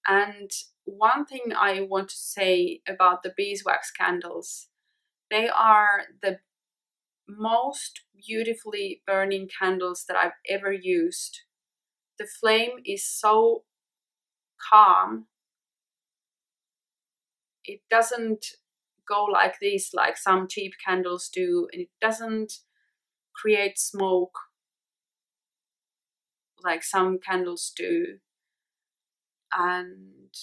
And one thing I want to say about the beeswax candles, they are the most beautifully burning candles that I've ever used. The flame is so calm. It doesn't go like this, like some cheap candles do, and it doesn't create smoke like some candles do. And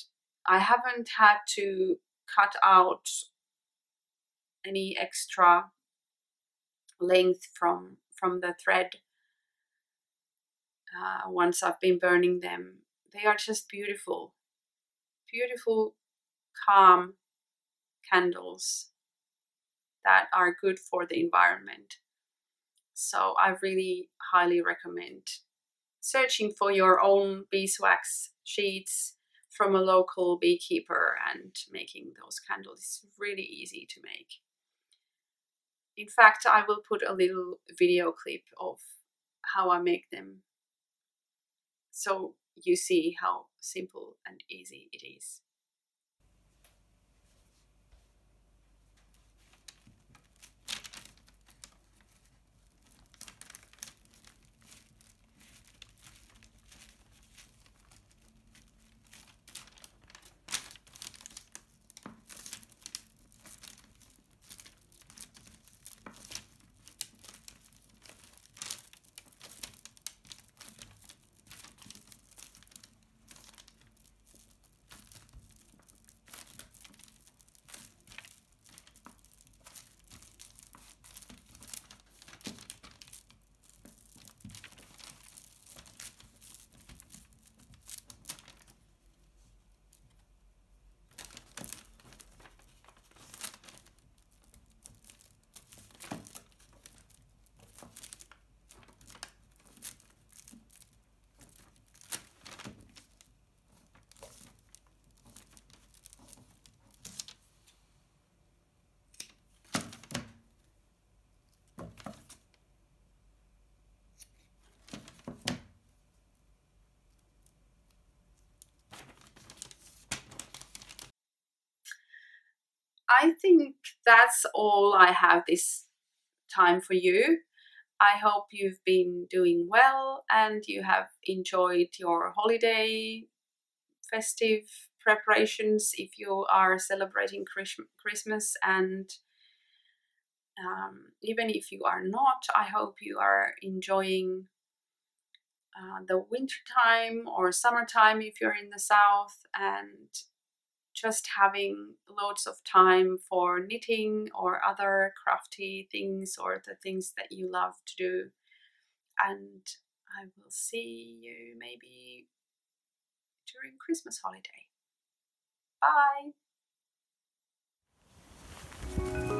I haven't had to cut out any extra length from the thread once I've been burning them. They are just beautiful, beautiful, calm candles that are good for the environment. So I really highly recommend searching for your own beeswax sheets from a local beekeeper and making those candles. It's really easy to make. In fact, I will put a little video clip of how I make them so you see how simple and easy it is. I think that's all I have this time for you. I hope you've been doing well and you have enjoyed your holiday festive preparations if you are celebrating Christmas, and even if you are not, I hope you are enjoying the winter time or summertime if you're in the south, and just having loads of time for knitting or other crafty things or the things that you love to do. And I will see you maybe during Christmas holiday. Bye!